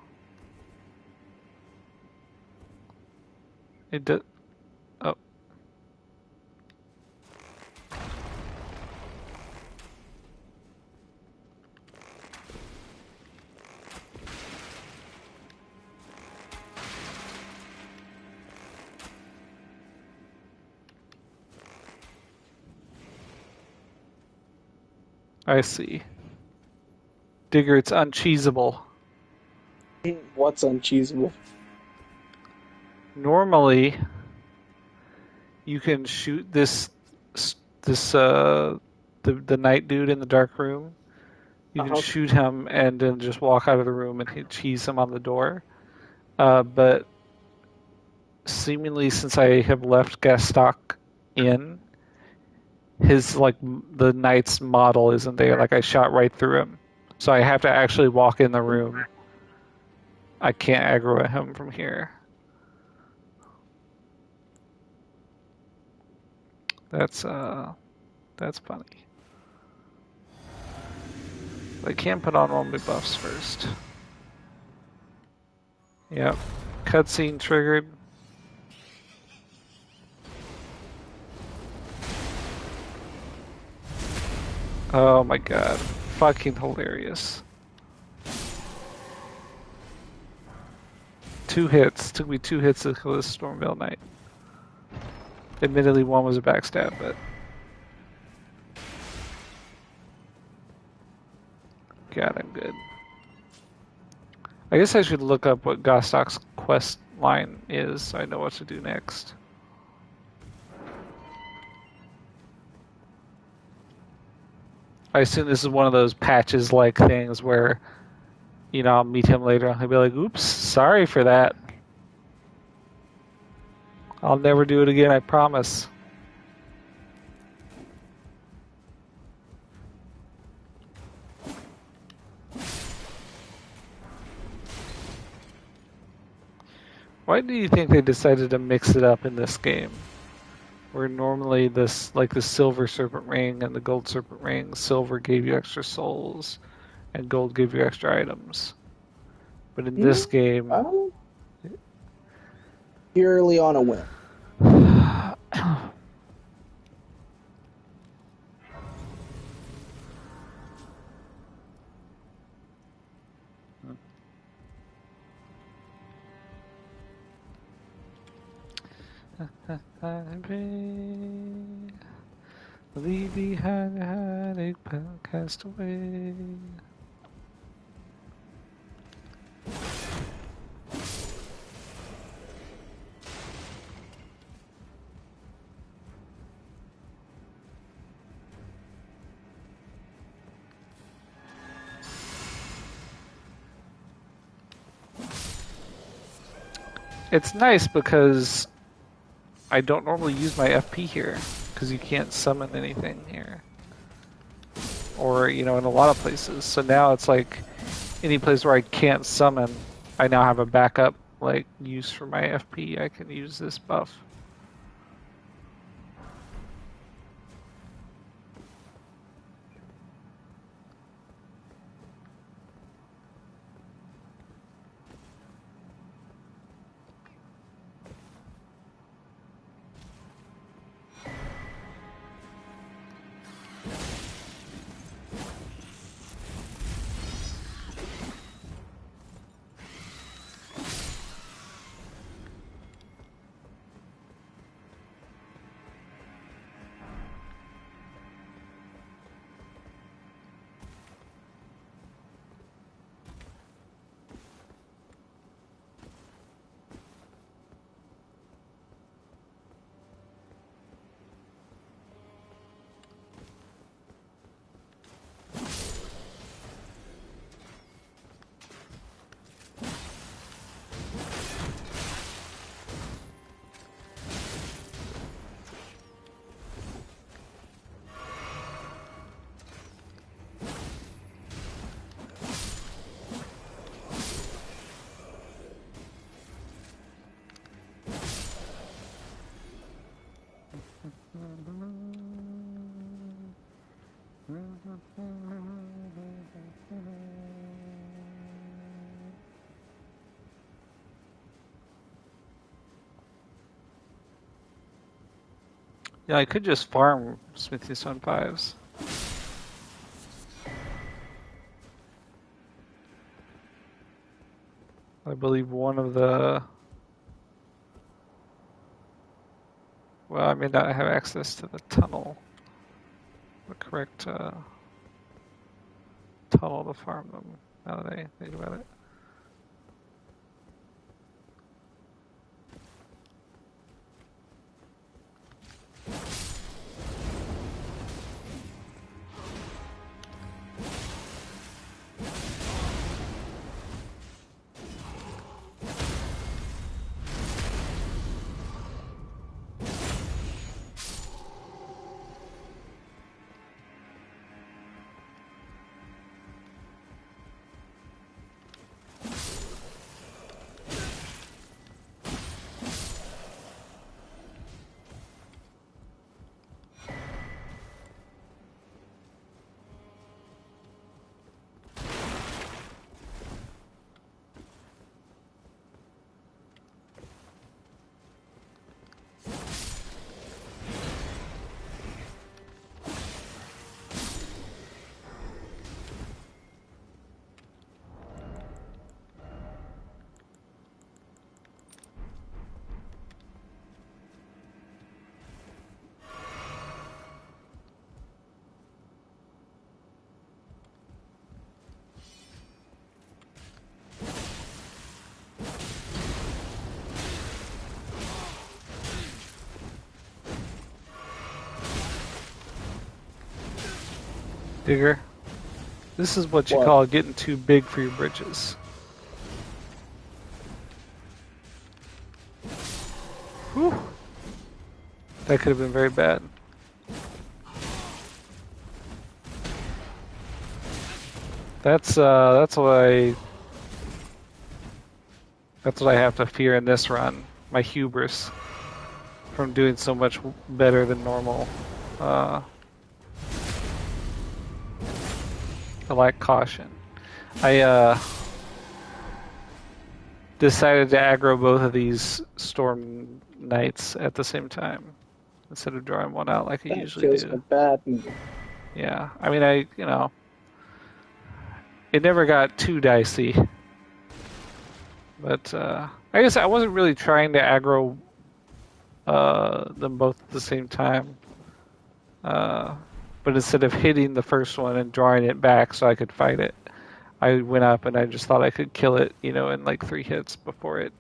It does. Oh. I see. Digger, it's uncheesable. What's uncheesable? Normally, you can shoot the night dude in the dark room. You can shoot him and then just walk out of the room and hit cheese him on the door. But seemingly, since I have left Gastock in, his the knight's model isn't there. Like I shot right through him, so I have to actually walk in the room. I can't aggro him from here. That's funny. I can put on all my buffs first. Yep. Cutscene triggered. Oh my god. Fucking hilarious. 2 hits. Took me 2 hits to kill this Stormveil Knight. Admittedly, one was a backstab, but... God, I'm good. I guess I should look up what Gostock's quest line is so I know what to do next. I assume this is one of those patches-like things where, you know, I'll meet him later and he'll be like, oops, sorry for that. I'll never do it again, I promise. Why do you think they decided to mix it up in this game? Where normally this, like the silver serpent ring and the gold serpent ring, silver gave you extra souls and gold gave you extra items. But in this game... Purely on a whim. Leave behind a heartache, cast away. It's nice because I don't normally use my FP here, because you can't summon anything here. Or, you know, in a lot of places. So now it's like, any place where I can't summon, I now have a backup, like, use for my FP. I can use this buff. Yeah, I could just farm Smithy Stone 5s. I believe one of the... Well, I may not have access to the tunnel. The correct... tunnel to farm them, now that I think about it. Digger, this is what you call getting too big for your britches. Whew. That could have been very bad. That's what I have to fear in this run. My hubris from doing so much better than normal. I lack caution. I decided to aggro both of these storm knights at the same time instead of drawing one out like I usually do. A bad move. Yeah, I mean, it never got too dicey, but I guess I wasn't really trying to aggro them both at the same time. But instead of hitting the first one and drawing it back so I could fight it, I went up and I just thought I could kill it, in like 3 hits before an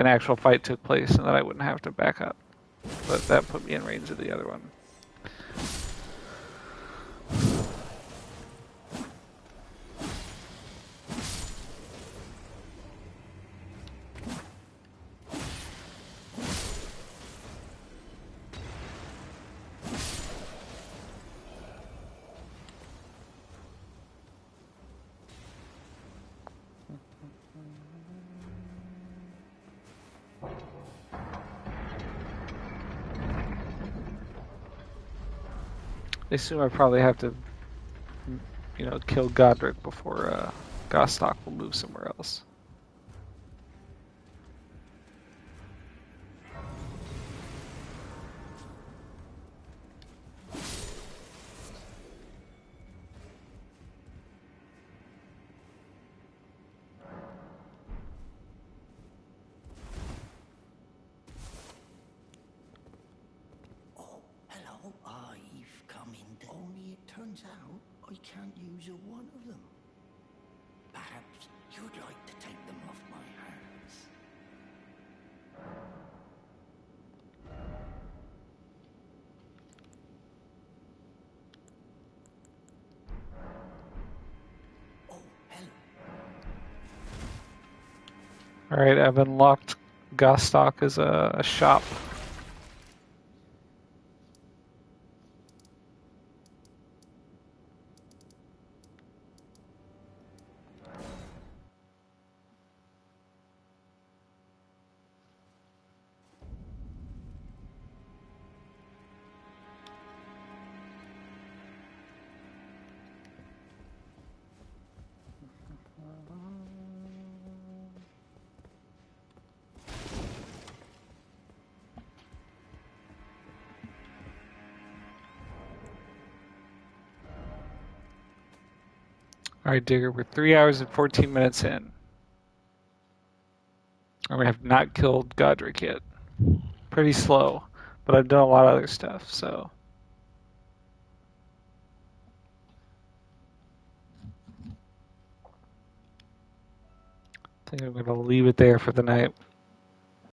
actual fight took place, and then I wouldn't have to back up. But that put me in range of the other one. I assume I probably have to, kill Godric before Gostock will move somewhere else. Turns out I can't use a one of them. Perhaps you'd like to take them off my hands. Oh, hello. Alright, I've unlocked Gostock as a shop. Alright, Digger, we're 3 hours and 14 minutes in. And we have not killed Godric yet. Pretty slow, but I've done a lot of other stuff, so. think I'm gonna leave it there for the night.